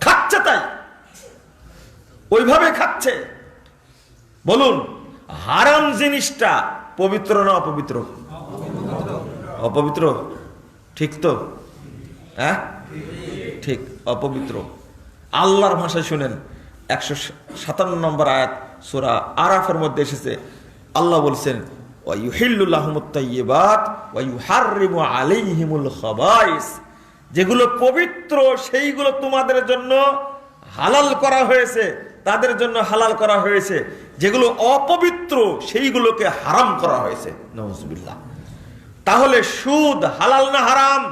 খাচ্ছে তাই ওইভাবে খাচ্ছে। বলুন, হারাম জিনিসটা পবিত্র না অপবিত্র? অপবিত্র, ঠিক তো? হ্যাঁ ঠিক, অপবিত্র। আল্লাহর ভাষায় শুনেন, 157 নম্বর আয়াত সূরা আরাফের মধ্যে এসেছে, আল্লাহ বলছেন, ওয়া ইউহিল্লু লাহুমুত তাইয়্যিবাত ওয়া ইউহাররিমু আলাইহিমুল খাবাইস। যেগুলো পবিত্র সেইগুলো তোমাদের জন্য হালাল করা হয়েছে, তাদের জন্য হালাল করা হয়েছে। যেগুলো অপবিত্র সেইগুলোকে হারাম করা হয়েছে। নাউজুবিল্লাহ। তাহলে সুদ হালাল না হারাম?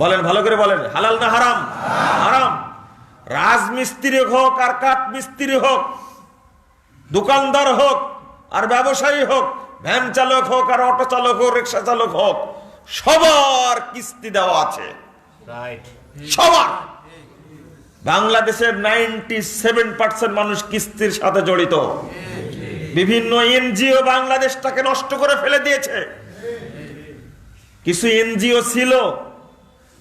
বলেন, ভালো করে বলেন, হালাল না হারাম? হারাম। রাজমিস্ত্রি হোক আর কাঠ মিস্ত্রি হোক, দোকানদার হোক আর ব্যবসায়ী হোক, ভ্যান চালক হোক আর অটো চালক হোক, রিক্সা চালক হোক, সবার কিস্তি দেওয়া আছে, সবার। বাংলাদেশের 97% মানুষ কিস্তির সাথে জড়িত। বিভিন্ন এনজিও বাংলাদেশটাকে নষ্ট করে ফেলে দিয়েছে। কিছু এনজিও ছিল,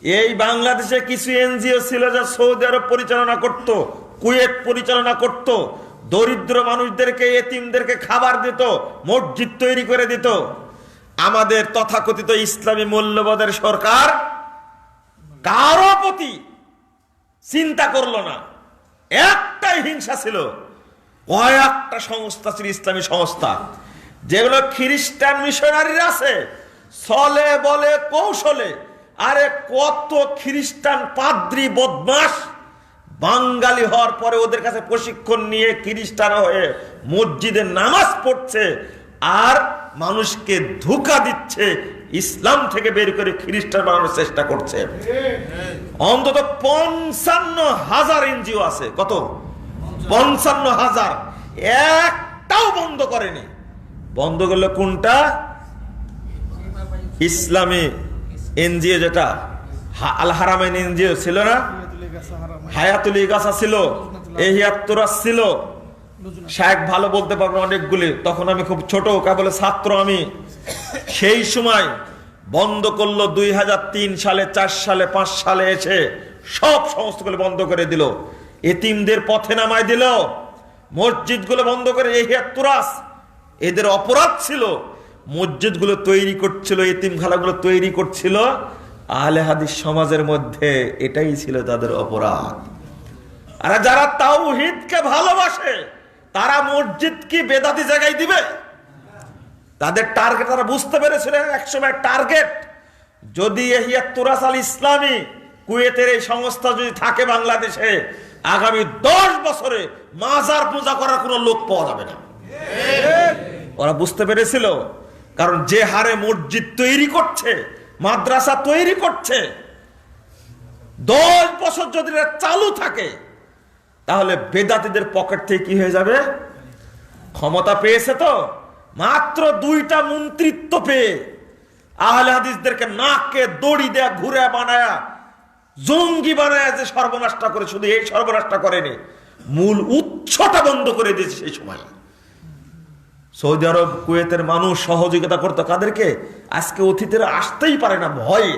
এই বাংলাদেশে কিছু এনজিও ছিল যা সৌদি আরব পরিচালনা করত, কুয়েত পরিচালনা করত, দরিদ্র মানুষদেরকে, এতিমদেরকে খাবার দিত, মসজিদ তৈরি করে দিত। আমাদের তথাকথিত ইসলামী মূল্যবোধের সরকার কারো প্রতি চিন্তা করলো না। একটাই হিংসা ছিল, কয়েকটা সংস্থা ছিল ইসলামী সংস্থা, যেগুলো খ্রিস্টান মিশনারিরা আছে, চলে বলে কৌশলে। আরে কত খ্রিস্টান পাদ্রী বদমাস বাঙালি হওয়ার পরে ওদের কাছে প্রশিক্ষণ নিয়ে খ্রিস্টান হয়ে মসজিদে নামাজ পড়ছে আর মানুষকে ধোঁকা দিচ্ছে, ইসলাম থেকে বের করে খ্রিস্টান বানানোর চেষ্টা করছে। অন্তত 55,000 এনজিও আছে। কত? 55,000। একটাও বন্ধ করেনি। বন্ধ করলো কোনটা? ইসলামী এনজিও, যেটা আল হারামাইন এনজিও ছিল না, হায়াতুল ইগাসা ছিল, এহিয়াতুরাস ছিল, শায়েখ ভালো বলতে পারবো অনেকগুলি, তখন আমি খুব ছোট কেবল ছাত্র। আমি সেই সময় বন্ধ করলো 2003 সালে, 4 সালে, 5 সালে এসে সব সংস্থাগুলো বন্ধ করে দিল, এতিমদের পথে নামায় দিল, মসজিদগুলো বন্ধ করে। এহিয়াতুরাস এদের অপরাধ ছিল, মসজিদগুলো তৈরি করছিল, এতিমখানাগুলো তৈরি করছিল, আহলে হাদিস সমাজের মধ্যে এটাই ছিল তাদের অপরাধ। আর যারা তাওহীদকে ভালোবাসে তারা মসজিদ কি বেদাতি জায়গায় দিবে? তাদের টার্গেট তারা বুঝতে পেরেছিলেন একসময়। টার্গেট যদি এহিয়াতুরাস আল ইসলামী কুয়েতের এই সংস্থা যদি থাকে বাংলাদেশে, আগামী 10 বছরে মাজার পূজা করার কোনো লোক পাওয়া যাবে না। ওরা বুঝতে পেরেছিল, কারণ যে হারে মসজিদ তৈরি করছে, মাদ্রাসা তৈরি করছে, 10 বছর যদি চালু থাকে তাহলে বেদাতীদের পকেট থেকে কি হয়ে যাবে? ক্ষমতা পেয়েছে তো, মাত্র 2টা মন্ত্রিত্ব পেয়ে আহলে হাদিসদেরকে নাকে দড়ি দেয়া, ঘুরে বানায়া, জঙ্গি বানায়া যে সর্বনাশটা করে, শুধু এই সর্বনাশটা করেনি, মূল উৎসটা বন্ধ করে দিয়েছে। সেই সময় সৌদি আরব কুয়েতের মানুষ সহযোগিতা করতো কাদেরকে? আজকে অতিথিরা আসতেই পারে না ভয়ে।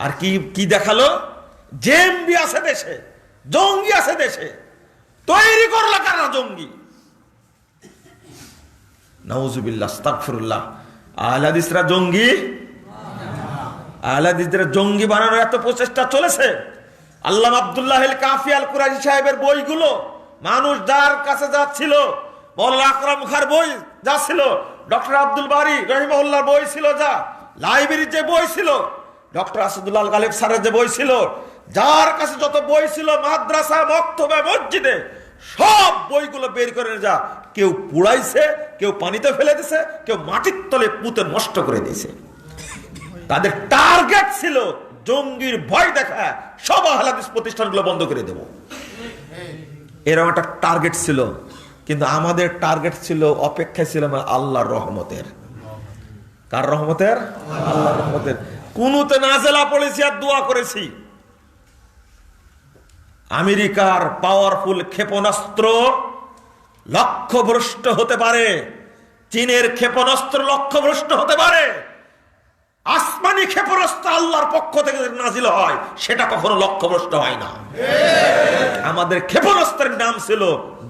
আর কি কি দেখালো? জেএমবি আছে দেশে, জঙ্গি আছে দেশে, তৈরি করলো কারা? জঙ্গি। নাউজুবিল্লাহ, আস্তাগফিরুল্লাহ। আহলে হাদিসরা জঙ্গি? আহলে হাদিসদের জঙ্গি বানানোর এত প্রচেষ্টা চলেছে। আল্লামা আব্দুল্লাহ আল কাফি আল কুরাইশি সাহেবের বইগুলো মানুষ যার কাছে যাচ্ছিল, মওলানা আকরাম খার বই যা ছিল, ডক্টর আব্দুল বারী রহিমাহুল্লাহর বই ছিল, যা লাইব্রেরির যে বই ছিল, ডক্টর আসাদুল্লাহ আল গালিব স্যারের যে বই ছিল, যার কাছে যত বই ছিল মাদ্রাসা, মক্তবে, মসজিদে, সব বইগুলো বের করে যা, কেউ পুড়াইছে, কেউ পানিতে ফেলে দিয়েছে, কেউ মাটির তলে পুঁতে নষ্ট করে দিয়েছে। তাদের টার্গেট ছিল জঙ্গির ভয় দেখা, সব আহলে হাদিস প্রতিষ্ঠানগুলো বন্ধ করে দেব, এরকম একটা টার্গেট ছিল। কিন্তু আমাদের টার্গেট ছিল, অপেক্ষায় ছিলাম আল্লাহর রহমতের। কার রহমতের? আল্লাহর রহমতের। কুনুতে নাজেলা পড়েছি আর দোয়া করেছি। আমেরিকার পাওয়ারফুল ক্ষেপণাস্ত্র লক্ষ্যভ্রষ্ট হতে পারে, চীনের ক্ষেপণাস্ত্র লক্ষ্যভ্রষ্ট হতে পারে, আসমানি ক্ষেপণাস্ত্র আল্লাহর পক্ষ থেকে নাজিল হয়, সেটা কখনো লক্ষ্যভ্রষ্ট হয় না। আমাদের ক্ষেপণাস্ত্রের নাম ছিল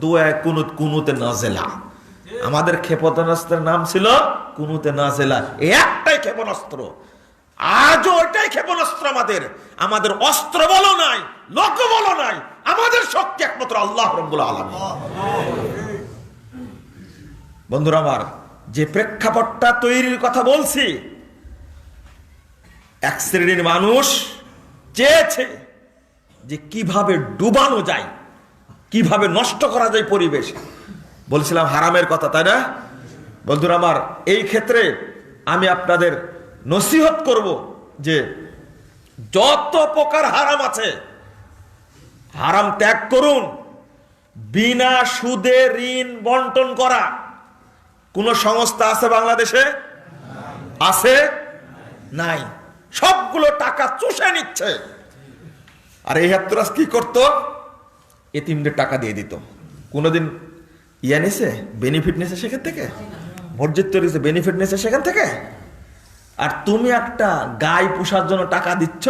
দুআ কুনুত, কুনুতে নাজেলা। আমাদের ক্ষেপণাস্ত্রের নাম ছিল কুনুতে নাজেলা। একটাই ক্ষেপণাস্ত্র, আজও ওইটাই ক্ষেপণাস্ত্র আমাদের। আমাদের অস্ত্র বলো নাই, লক্ষ্য বলো নাই, আমাদের শক্তি একমাত্র আল্লাহ রাব্বুল আলামিন। বন্ধুরা আমার, যে প্রেক্ষাপটটা তৈরির কথা বলছি, এক শ্রেণীর মানুষ চেয়েছে যে কিভাবে ডুবানো যায়, কিভাবে নষ্ট করা যায় পরিবেশ। বলছিলাম হারামের কথা, তাই না? বন্ধুরা আমার, এই ক্ষেত্রে আমি আপনাদের নসিহত করব যে যত প্রকার হারাম আছে, হারাম ত্যাগ করুন। বিনা সুদে ঋণ বন্টন করা কোন সংস্থা আছে বাংলাদেশে? আছে? নাই। সবগুলো টাকা চুষে নিচ্ছে। আর এই হাতরাস কি করতো? এতিমদের টাকা দিয়ে দিত। কোনোদিন ইয়া নিছে, বেনিফিট নিছে সেখান থেকে? মসজিদ তৈরি বেনিফিট নিছে সেখান থেকে? আর তুমি একটা গাই পোষার জন্য টাকা দিচ্ছ,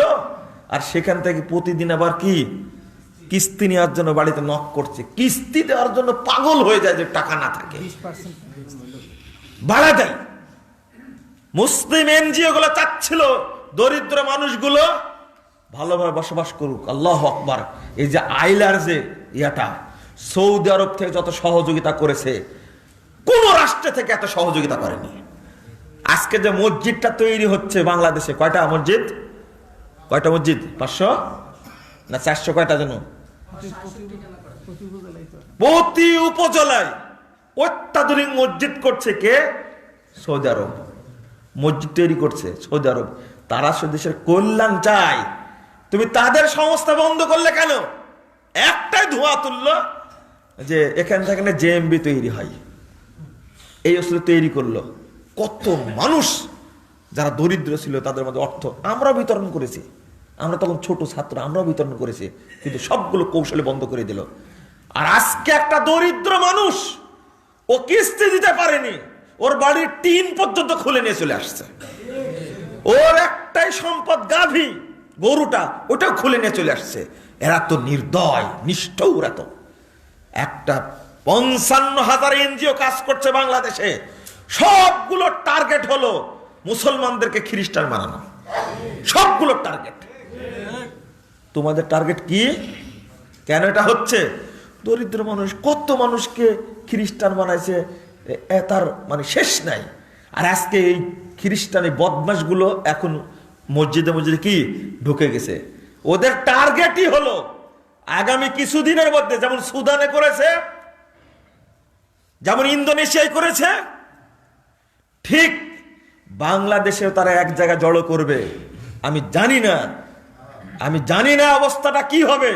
আর সেখান থেকে প্রতিদিন আবার কি কিস্তি নেওয়ার জন্য বাড়িতে নক করছে, কিস্তি দেওয়ার জন্য পাগল হয়ে যায় যে টাকা না থাকে, ভাড়া দেয়। মুসলিম এনজিও গুলো চাচ্ছিল দরিদ্র মানুষগুলো ভালোভাবে বসবাস করুক। আল্লাহু আকবার। এই যে আইলার যে ইয়াটা, সৌদি আরব থেকে যত সহযোগিতা করেছে, কোন রাষ্ট্র থেকে এত সহযোগিতা করেনি। আজকে যে মসজিদটা তৈরি হচ্ছে বাংলাদেশে, কয়টা মসজিদ? কয়টা মসজিদ? 500 না 400? কয়টা যেন? প্রতি উপজেলায় অত্যাধুনিক মসজিদ করছে কে? সৌদি আরব। মসজিদ তৈরি করছে সৌদি আরব। তারা দেশের কল্যাণ চায়। তুমি তাদের সংস্থা বন্ধ করলে কেন? একটাই ধোঁয়া তুললো যে এখান থেকে জেএমবি তৈরি হয়, এই আসলে তৈরি করলো। কত মানুষ যারা দরিদ্র ছিল তাদের মধ্যে অর্থ আমরা বিতরণ করেছি। আমরা তখন ছোট ছাত্র, আমরাও বিতরণ করেছি, কিন্তু সবগুলো কৌশলে বন্ধ করে দিল। আর আজকে একটা দরিদ্র মানুষ, ও কিস্তি দিতে পারেনি, ওর বাড়ির টিন পর্যন্ত খুলে নিয়ে চলে আসছে। ওর একটাই সম্পদ গাভী, গরুটা, ওটাও খুলে নিয়ে চলে আসছে। এরা তো নির্দয়, নিষ্ঠুর। এত একটা 55,000 এনজিও কাজ করছে বাংলাদেশে, সবগুলো টার্গেট হলো মুসলমানদেরকে খ্রিস্টান বানানো। সবগুলো টার্গেট। তোমাদের টার্গেট কি? কেন এটা হচ্ছে? দরিদ্র মানুষ, কত মানুষকে খ্রিস্টান বানাইছে, তার মানে শেষ নাই। আর আজকে এই খ্রিস্টানি বদমাশগুলো এখন মসজিদে মসজিদে কি ঢুকে গেছে। ওদের টার্গেটই হলো আগামী কিছুদিনের মধ্যে, যেমন সুদানে করেছে, যেমন ইন্দোনেশিয়ায় করেছে, ঠিক বাংলাদেশেও তারা এক জায়গায় জড়ো করবে। আমি জানি না অবস্থাটা কি হবে।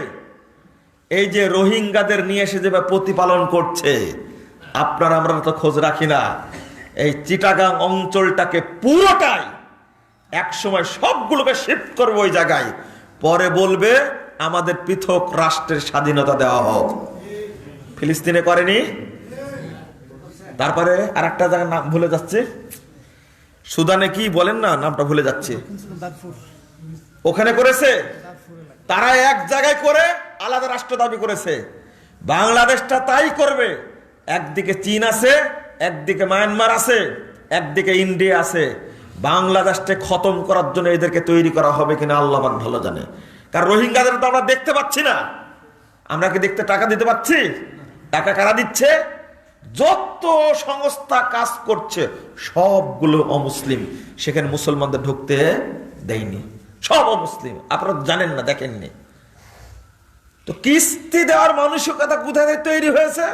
এই যে রোহিঙ্গাদের নিয়ে এসে যেভাবে প্রতিপালন করছে, আপনারা আমরা তো খোঁজ রাখি না। এই চিটাগাং অঞ্চলটাকে পুরোটাই একসময় সবগুলোকে শিফট করবে ওই জায়গায়, পরে বলবে আমাদের পৃথক রাষ্ট্রের স্বাধীনতা দেওয়া হোক। ফিলিস্তিনে করেনি? তারপরে আর একটা জায়গার নাম ভুলে যাচ্ছে, সুদানে কি বলেন না, নামটা ভুলে যাচ্ছে, ওখানে করেছে। তারা এক জায়গায় করে আলাদা রাষ্ট্র দাবি করেছে। বাংলাদেশটা তাই করবে। একদিকে চীন আছে, একদিকে মায়ানমার আছে, একদিকে ইন্ডিয়া আছে। বাংলাদেশকে খতম করার জন্য এদেরকে তৈরি করা হবে কিনা আল্লাহ পাক ভালো জানে। কারণ রোহিঙ্গাদের তো আমরা দেখতে পাচ্ছি না। আমরা কি দেখতে টাকা দিতে পারছি? টাকা কারা দিচ্ছে? যত সংস্থা কাজ করছে সবগুলো অমুসলিম, সেখানে মুসলমানদের ঢুকতে দেয়নি, সব অমুসলিম। আপনারা জানেন না, দেখেননি তো। কিস্তি দেওয়ার মানসিকতা কোথায় তৈরি হয়েছে?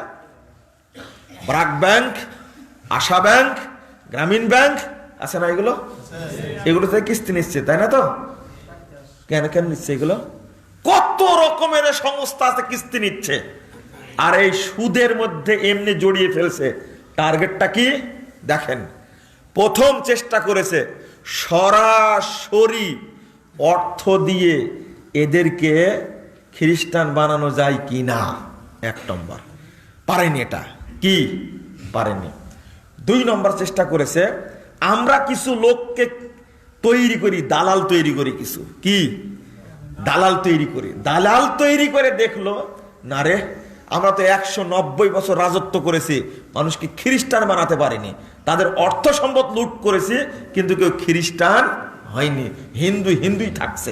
ব্র্যাক ব্যাংক, আশা ব্যাংক, গ্রামীণ ব্যাংক আছে না, এগুলো থেকে কিস্তি নিচ্ছে, তাই না? তো কেন নিচ্ছে এগুলো? কত রকমের সংস্থা আছে কিস্তি নিচ্ছে। আর এই সুদের মধ্যে এমনি জড়িয়ে ফেলছে। টার্গেটটা কি দেখেন? প্রথম চেষ্টা করেছে সরাসরি অর্থ দিয়ে এদেরকে খ্রিস্টান বানানো যায় কি না, 1 নম্বর। পারেনি, এটা কি পারেনি। 2 নম্বর চেষ্টা করেছে আমরা কিছু লোককে তৈরি করি, দালাল তৈরি করি, কিছু কি দালাল তৈরি করে দেখলো না রে, আমরা তো 190 বছর রাজত্ব করেছি, মানুষকে খ্রিস্টান বানাতে পারিনি। তাদের অর্থ সম্পদ লুট করেছি, কিন্তু কেউ খ্রিস্টান হয়নি। হিন্দুই থাকছে,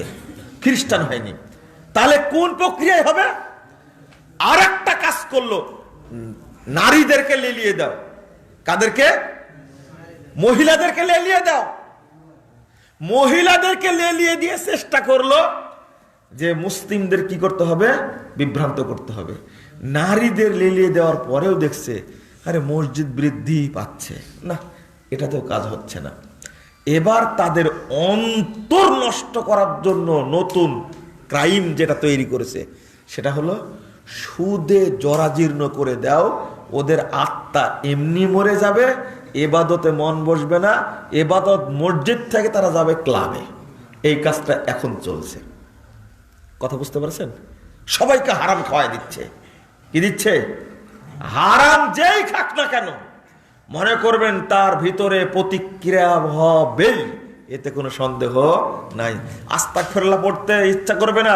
খ্রিস্টান হয়নি। তাহলে কোন প্রক্রিয়ায় হবে? আর একটা কাজ করলো, নারীদেরকে লেলিয়ে দাও। কাদেরকে? মহিলাদেরকে লেলিয়ে দাও। মহিলাদেরকে লেলিয়ে দিয়ে চেষ্টা করলো যে মুসলিমদের কি করতে হবে? বিভ্রান্ত করতে হবে। নারীদের লেলিয়ে দেওয়ার পরেও দেখছে আরে মসজিদ বৃদ্ধি পাচ্ছে না, এটাতেও কাজ হচ্ছে না। এবার তাদের অন্তর নষ্ট করার জন্য নতুন ক্রাইম যেটা তৈরি করেছে, সেটা হলো সুদে জরাজীর্ণ করে দাও, ওদের আত্মা এমনি মরে যাবে, এবাদতে মন বসবে না, এবাদত মসজিদ থেকে তারা যাবে ক্লাবে। এই কাজটা এখন চলছে। কথা বুঝতে পারছেন? সবাইকে হারাম খাওয়াই দিচ্ছে। কি দিচ্ছে? হারাম যেই খাক না কেন মনে করবেন তার ভিতরে প্রতিক্রিয়া হবে, এতে কোনো সন্দেহ নাই। আস্তাগফিরুল্লাহ পড়তে ইচ্ছা করবে না,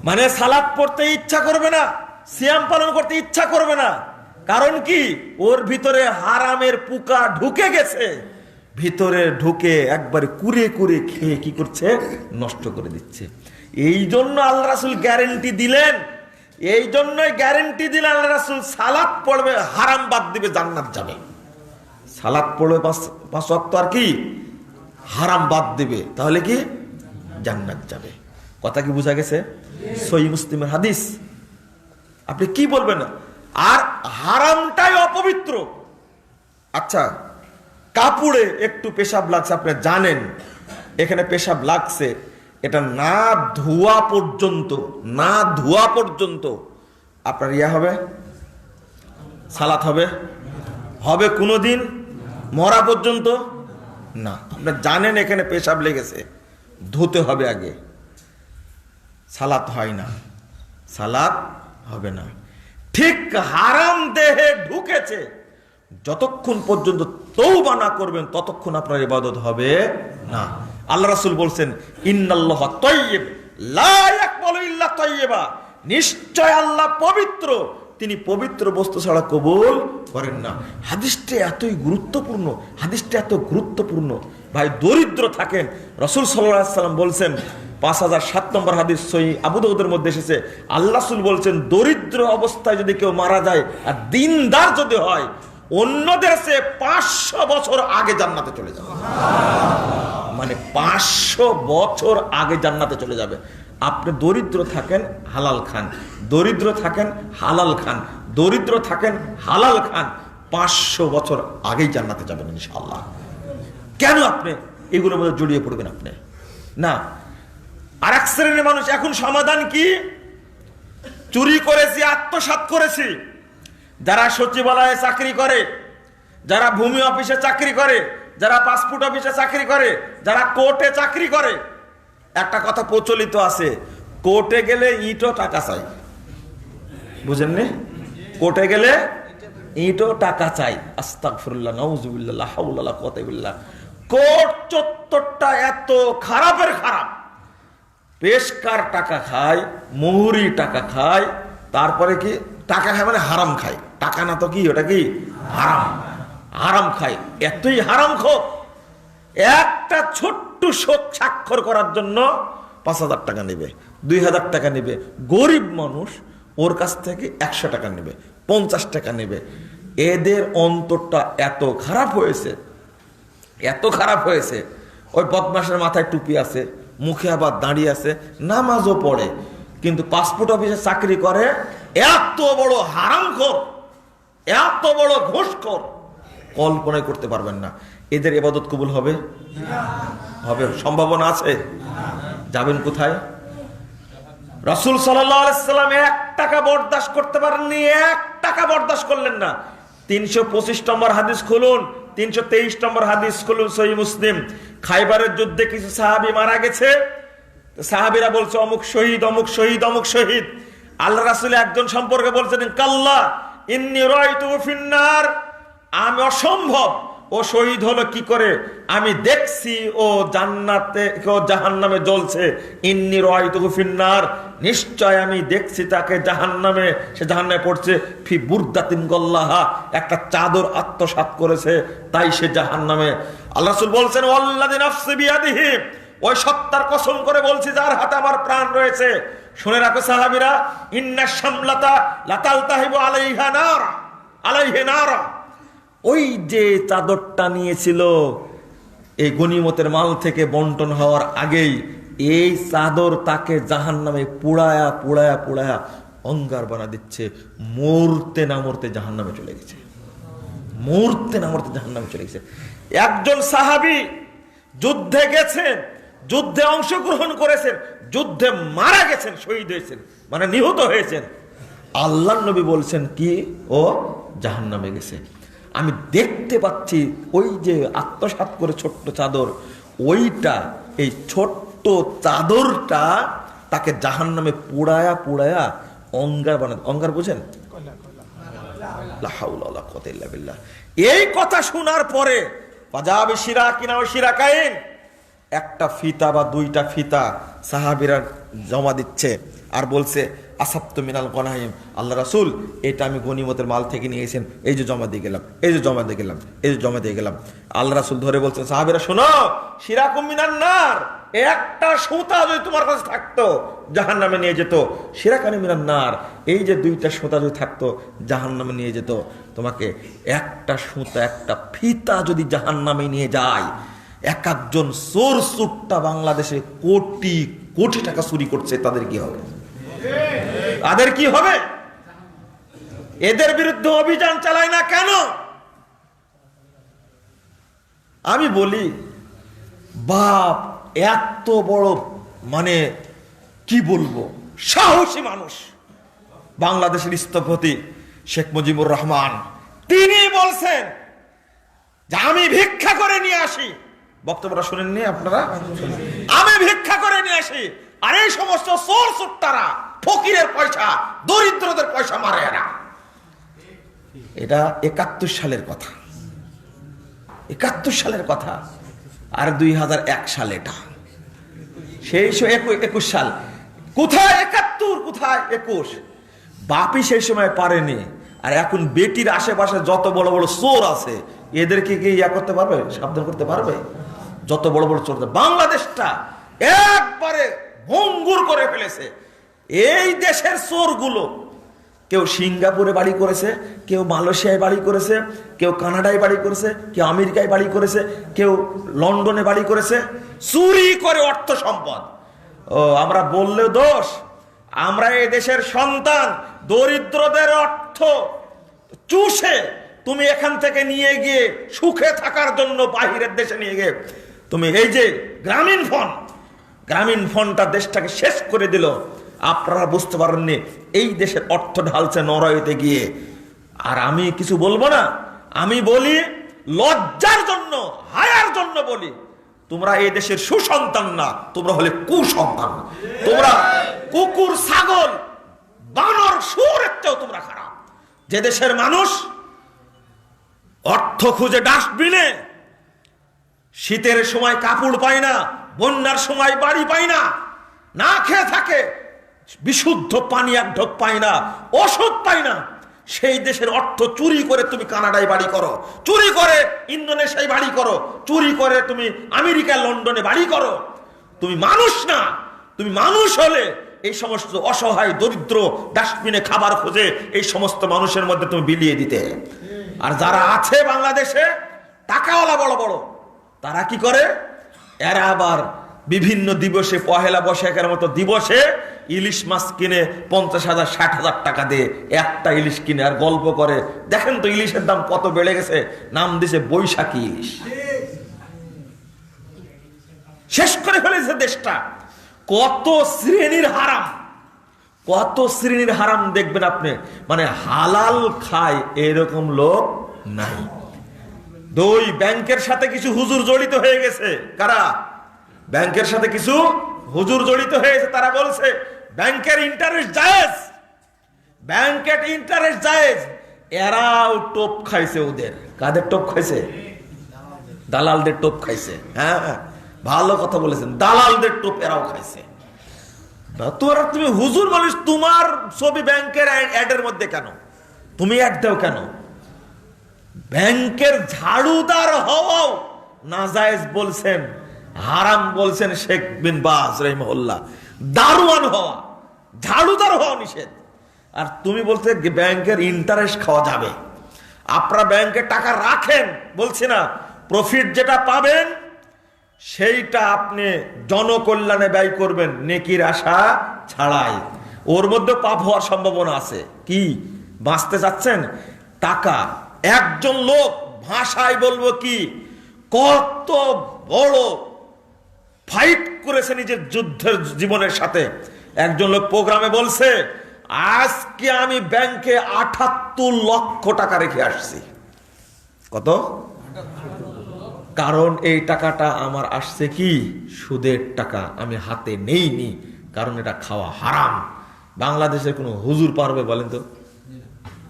মানে সালাত পড়তে ইচ্ছা করবে না, সিয়াম পালন করতে ইচ্ছা করবে না। কারণ কি? ওর ভিতরে হারামের পোকা ঢুকে গেছে, ভিতরে ঢুকে একবারে কুরে কুরে খেয়ে কি করছে? নষ্ট করে দিচ্ছে। এই জন্য আল্লাহ রাসূল গ্যারেন্টি দিলেন, এই জন্যই গ্যারেন্টি দিলেন আল্লাহ রাসূল, সালাত পড়বে হারাম বাদ দিবে জান্নাত যাবে। সালাত পড়বে পাঁচ ওয়াক্ত আর কি হারাম বাদ দিবে, তাহলে কি জান্নাত যাবে। কথা কি বোঝা গেছে? সহিহ মুসলিমের হাদিস। আপনি কি বলবেন? আর হারামটাই অপবিত্র। আচ্ছা, কাপড়ে একটু পেশাব লাগছে, আপনি জানেন এখানে পেশাব লাগছে, এটা না ধোয়া পর্যন্ত আপনার ইয়া হবে, সালাত হবে কোনোদিন মরা পর্যন্ত না। আপনি জানেন এখানে পেশাব লেগেছে, ধুতে হবে আগে, সালাত হয় না, সালাত হবে না। ঠিক হারাম দেহে ঢুকেছে, যতক্ষণ পর্যন্ত তওবা না করবেন ততক্ষণ আপনার ইবাদত হবে না। আল্লাহ রাসূল বলছেন, ইন্নাল্লাহ তাইয়্যিব লা ইয়াকবালু ইল্লা তাইয়্যিবা, নিশ্চয় আল্লাহ পবিত্র, তিনি পবিত্র বস্তু ছাড়া কবুল করেন না। হাদিসটা এতই গুরুত্বপূর্ণ, হাদিসটা এত গুরুত্বপূর্ণ ভাই। দরিদ্র থাকেন, রাসূল সাল্লাল্লাহু আলাইহি ওয়াসাল্লাম বলছেন, 5007 নম্বর হাদিস সহিহ আবু দাউদের মধ্যে এসেছে, আল্লাহ রাসূল বলছেন, দরিদ্র অবস্থায় যদি কেউ মারা যায় আর দিনদার যদি হয়, অন্যদের চেয়ে 500 বছর আগে জান্নাতে চলে যাবে। মানে 500 বছর আগে জান্নাতে চলে যাবে। আপনি দরিদ্র থাকেন হালাল খান, দরিদ্র থাকেন হালাল খান, দরিদ্র থাকেন হালাল খান, 500 বছর আগেই জান্নাতে যাবেন ইনশাআল্লাহ। কেন আপনি এগুলোর মধ্যে জড়িয়ে পড়বেন? আপনি না। আর এক শ্রেণীর মানুষ, এখন সমাধান কি? চুরি করেছি, আত্মসাৎ করেছি, যারা সচিবালয়ে চাকরি করে, যারা ভূমি অফিসে চাকরি করে, যারা পাসপোর্ট অফিসে চাকরি করে, যারা কোর্টে চাকরি করে, একটা কথা প্রচলিত আছে, কোর্টে গেলে ইটও টাকা চাই। বুঝেননি? কোর্টে গেলে ইটও টাকা চাই। আস্তাগফিরুল্লাহ, নাউযুবিল্লাহ, লা হাওলা ওয়ালা কুওয়াতা ইল্লা বিল্লাহ। কোর্ট চত্বরটা এত খারাপের খারাপ, পেশকার টাকা খায়, মুহুরি টাকা খায়, তারপরে কি টাকা খায় মানে হারাম খায়, টাকা না তো কি, ওটা কি হারাম, হারাম খায়। এতই হারাম খোর, একটা ছোট্ট শোক স্বাক্ষর করার জন্য 5000 টাকা নেবে, 2000 টাকা নেবে। গরিব মানুষ ওর কাছ থেকে 100 টাকা নেবে, 50 টাকা নেবে। এদের অন্তরটা এত খারাপ হয়েছে, এত খারাপ হয়েছে। ওই বদমাশের মাথায় টুপি আছে, মুখে আবার দাঁড়িয়ে আছে, নামাজও পড়ে, কিন্তু পাসপোর্ট অফিসে চাকরি করে। এত বড় হারামখোর, এত বড় ঘুষখোর, কল্পনাই করতে পারবেন না। এদের ইবাদত কবুল হবে? হবে? সম্ভাবনা আছে? যাবেন কোথায়? রাসূল সাল্লাল্লাহু আলাইহি সাল্লাম 1 টাকা বরদাস্ত করতে পারেননি, 1 টাকা বরদাস্ত করলেন না। 325 নম্বর হাদিস খুলুন, 323 নম্বর হাদিস খুলুন সহিহ মুসলিম। খাইবারের যুদ্ধে কিছু সাহাবী মারা গেছে, সাহাবীরা বলছে অমুক শহীদ, অমুক শহীদ, অমুক শহীদ। আল্লাহ রাসূল একজন সম্পর্কে বলছেন, কাল্লা ইন্নী রাআইতু ফিন্নার, আমি অসম্ভব, ও শহীদ হলো কি করে, আমি দেখছি ও জান্নাতে, ও জাহান্নামে জ্বলছে। ইন্নী রাআইতু ফিন্নার, নিশ্চয় আমি দেখছি তাকে জাহান্নামে, সে জাহান্নামে পড়ছে। ফি বুরদাতিন গল্লাহা, একটা চাদর আত্মসাৎ করেছে, তাই সে জাহান্নামে। আল্লাহ রাসূল বলছেন, ওয়াল্লাযী নাফসি বিয়াদিহি, ওই সত্তার কসম করে বলছি যার হাতে আমার প্রাণ রয়েছে। শুনে রাখো সাহাবীরা, ইন্না শামলাতা লাতালতাহিবু আলাইহা নার, আলাইহি নারা, ওই যে চাদরটা নিয়েছিল এই গনিমতের মাল থেকে বন্টন হওয়ার আগেই, এই চাদর তাকে জাহান্নামে পুড়ায়া পুড়ায়া পুড়ায়া অঙ্গার বানা দিচ্ছে। মরতে না মরতে জাহান্নামে চলে গেছে, মরতে না মরতে জাহান্নামে চলে গেছে। একজন সাহাবী যুদ্ধে গেছেন, যুদ্ধে অংশগ্রহণ করেছেন, যুদ্ধে মারা গেছেন, শহীদ হয়েছেন, মানে নিহত হয়েছেন। আল্লাহর নবী বলছেন কি, ও জাহান্নামে গেছে। আমি দেখতে পাচ্ছি ওই যে আত্মসাৎ করে ছোট্ট চাদর, ওইটা এই ছোট্ট চাদরটা তাকে জাহান্নামে পোড়ায়া পোড়ায়া অঙ্গার বানাতে। অঙ্গার বুঝেন? লা হাওলা ওয়ালা কুওয়াতা ইল্লা বিল্লাহ। এই কথা শোনার পরে ফাজাবে শিরাকিনা ওয়া শিরাকাইন, একটা ফিতা বা দুইটা ফিতা সাহাবীরা জমা দিচ্ছে আর বলছে আসাবতু মিনাল গনাইম, আল্লাহ রাসূল এটা আমি গনিমতের মাল থেকে নিয়েছেন, এই যে জমা দিয়ে গেলাম, এই যে জমা দিয়ে গেলাম, এই যে জমা দিয়ে গেলাম। আল্লাহ রাসূল ধরে বলছেন সাহাবীরা শোনো, শিরাকুম মিনান নার, একটা সুতা যদি তোমার কাছে থাকতো জাহান্নামে নিয়ে যেত। শিরাকানি মিনান নার, এই যে দুইটা সুতা যদি থাকতো জাহান্নামে নিয়ে যেত তোমাকে। একটা সুতা একটা ফিতা যদি জাহান্নামে নিয়ে যায়, এক একজন চোর চুট্টা বাংলাদেশে কোটি কোটি টাকা চুরি করছে, তাদের কি হবে? তাদের কি হবে? এদের বিরুদ্ধে অভিযান চালায় না কেন? আমি বলি বাপ এত বড় মানে কি বলবো সাহসী মানুষ, বাংলাদেশের স্থপতি শেখ মুজিবুর রহমান, তিনি বলছেন যে আমি ভিক্ষা করে নিয়ে আসি। বক্তব্যটা শুনেননি আপনারা? আমি ভিক্ষা করে নিয়ে আসি, আর এই সমস্ত চোর চুট্টারা ফকিরের পয়সা দরিদ্রদের পয়সা মারে এরা। এটা 71 সালের কথা, 71 সালের কথা। আর 2001 সাল, এটা সেই 21 সাল। কোথায় 71, কোথায় 21? বাপি সেই সময় পারেনি। আর এখন বেটির আশেপাশে যত বড় বড় চোর আছে এদেরকে কি ইয়া করতে পারবে, সাবধান করতে পারবে? যত বড় বড় চোর বাংলাদেশটা একবারে ভঙ্গুর করে ফেলেছে। এই দেশের চোরগুলো কেউ সিঙ্গাপুরে বাড়ি করেছে, কেউ মালয়েশিয়ায় বাড়ি করেছে, কেউ কানাডায় বাড়ি করেছে, কেউ আমেরিকায় বাড়ি করেছে, কেউ লন্ডনে বাড়ি করেছে, চুরি করে অর্থ সম্পদ। ও আমরা বললেও দোষ, আমরা এই দেশের সন্তান। দরিদ্রদের অর্থ চুষে তুমি এখান থেকে নিয়ে গিয়ে সুখে থাকার জন্য বাহিরের দেশে নিয়ে গিয়ে তুমি এই যে গ্রামীণ ফোনটা দেশটাকে শেষ করে দিল। আপনারা বুঝতে পারেননি এই দেশের অর্থ ঢালছে নরওয়েতে গিয়ে। আর আমি কিছু বলবো না, আমি বলি লজ্জার জন্য, হায়ার জন্য বলি, তোমরা এই দেশের সুসন্তান না, তোমরা হলে কুসন্তান। তোমরা কুকুর, ছাগল, বানর, শুয়োরের চেয়েও তোমরা খারাপ। যে দেশের মানুষ অর্থ খুঁজে ডাস্টবিনে, শীতের সময় কাপড় পায় না, বন্যার সময় বাড়ি পায় না, না খেয়ে থাকে, বিশুদ্ধ পানি এক ঢোক পায় না, ওষুধ পায় না, সেই দেশের অর্থ চুরি করে তুমি কানাডায় বাড়ি করো, চুরি করে ইন্দোনেশিয়ায় বাড়ি করো, চুরি করে তুমি আমেরিকা লন্ডনে বাড়ি করো। তুমি মানুষ না। তুমি মানুষ হলে এই সমস্ত অসহায় দরিদ্র ডাস্টবিনে খাবার খোঁজে এই সমস্ত মানুষের মধ্যে তুমি বিলিয়ে দিতে। আর যারা আছে বাংলাদেশে টাকাওয়ালা বড় বড়, তারা কি করে? এরা আবার বিভিন্ন দিবসে, পহেলা বৈশাখের মতো দিবসে ইলিশ মাছ কিনে 50,000 60,000 টাকা দিয়ে একটা ইলিশ কিনে আর গল্প করে, দেখেন তো ইলিশের দাম কত বেড়ে গেছে, নাম দিছে বৈশাখী ইলিশ। শেষ করে ফেলেছে দেশটা। কত শ্রেণীর হারাম, কত শ্রেণীর হারাম দেখবেন আপনি, মানে হালাল খায় এরকম লোক নাই। দুই, ব্যাংকের সাথে কিছু হুজুর জড়িত হয়ে গেছে। কারা? ব্যাংকের সাথে কিছু হুজুর জড়িত হয়েছে। তারা বলছে ব্যাংকের ইন্টারেস্ট জায়েজ, ব্যাংকের ইন্টারেস্ট জায়েজ। এরাও টোপ খাইছে ওদের। কাদের টোপ খাইছে? দালালদের টোপ খাইছে। হ্যাঁ, ভালো কথা বলেছেন, দালালদের টোপ এরাও খাইছে। তোরা তুমি হুজুর মানুষ, তোমার ছবি ব্যাংকের অ্যাডের মধ্যে কেন? তুমি অ্যাড দাও কেন? ব্যাংকের ঝাড়ুদার হওয়াও নাজায়েজ বলছেন, হারাম বলছেন শেখ বিন বাজ রাহিমাহুল্লাহ। দারোয়ান হওয়া, ঝাড়ুদার হওয়া নিষেধ। আর তুমি বলতে ব্যাংকের ইন্টারেস্ট খাওয়া যাবে। আপনারা ব্যাংকে টাকা রাখেন, বলছি না, প্রফিট যেটা পাবেন সেইটা আপনি জনকল্যাণে ব্যয় করবেন, নেকির আশা ছাড়াই। ওর মধ্যে পাপ হওয়ার সম্ভাবনা আছে। কি বাঁচতে চাচ্ছেন? টাকা। একজন লোক, ভাষায় বলবো কি, কত বড় ফাইট করেছে নিজের যুদ্ধের জীবনের সাথে। একজন লোক প্রোগ্রামে বলছে, আজকে আমি ব্যাংকে 78 লক্ষ টাকা রেখে আসছি। কত? কারণ এই টাকাটা আমার আসছে কি সুদের টাকা, আমি হাতে নেইনি, কারণ এটা খাওয়া হারাম। বাংলাদেশের কোনো হুজুর পারবে বলেন তো?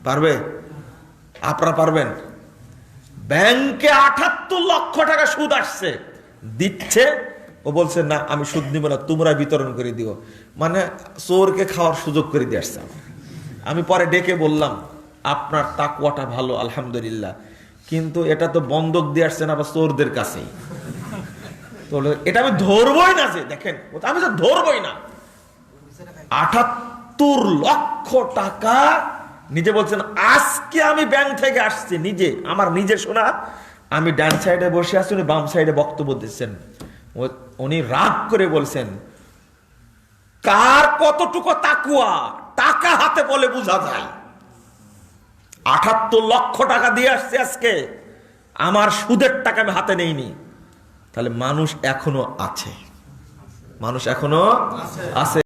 পারবে? আপনারা পারবেন? ব্যাংকে ৭৮ লক্ষ টাকা সুদ আসছে, দিচ্ছে, ও বলছে না আমি সুদ নিব না, তোমরা বিতরণ করে দিও। মানে চোরকে খাওয়ার সুযোগ করে দিয়ে আসছে। আমি পরে ডেকে বললাম আপনার তাকওয়াটা ভালো আলহামদুলিল্লাহ, কিন্তু এটা তো বন্ধক দিয়ে আসছেন আবার চোরদের কাছেই, তো এটা আমি ধরবই না। যে দেখেন আমি তো ধরবই না। ৭৮ লক্ষ টাকা নিজে বলছেন আজকে আমি ব্যাংক থেকে আসছি, নিজে আমার নিজে শোনা। আমি ডান সাইডে বসে আছি, উনি বাম সাইডে বক্তব্য দিচ্ছেন। উনি রাগ করে বলছেন কার কতটুকু তাকওয়া টাকা হাতে বলে বোঝা যায়। ৭৮ লক্ষ টাকা দিয়ে আসছে আজকে, আমার সুদের টাকা আমি হাতে নেইনি। তাহলে মানুষ এখনো আছে, মানুষ এখনো আছে।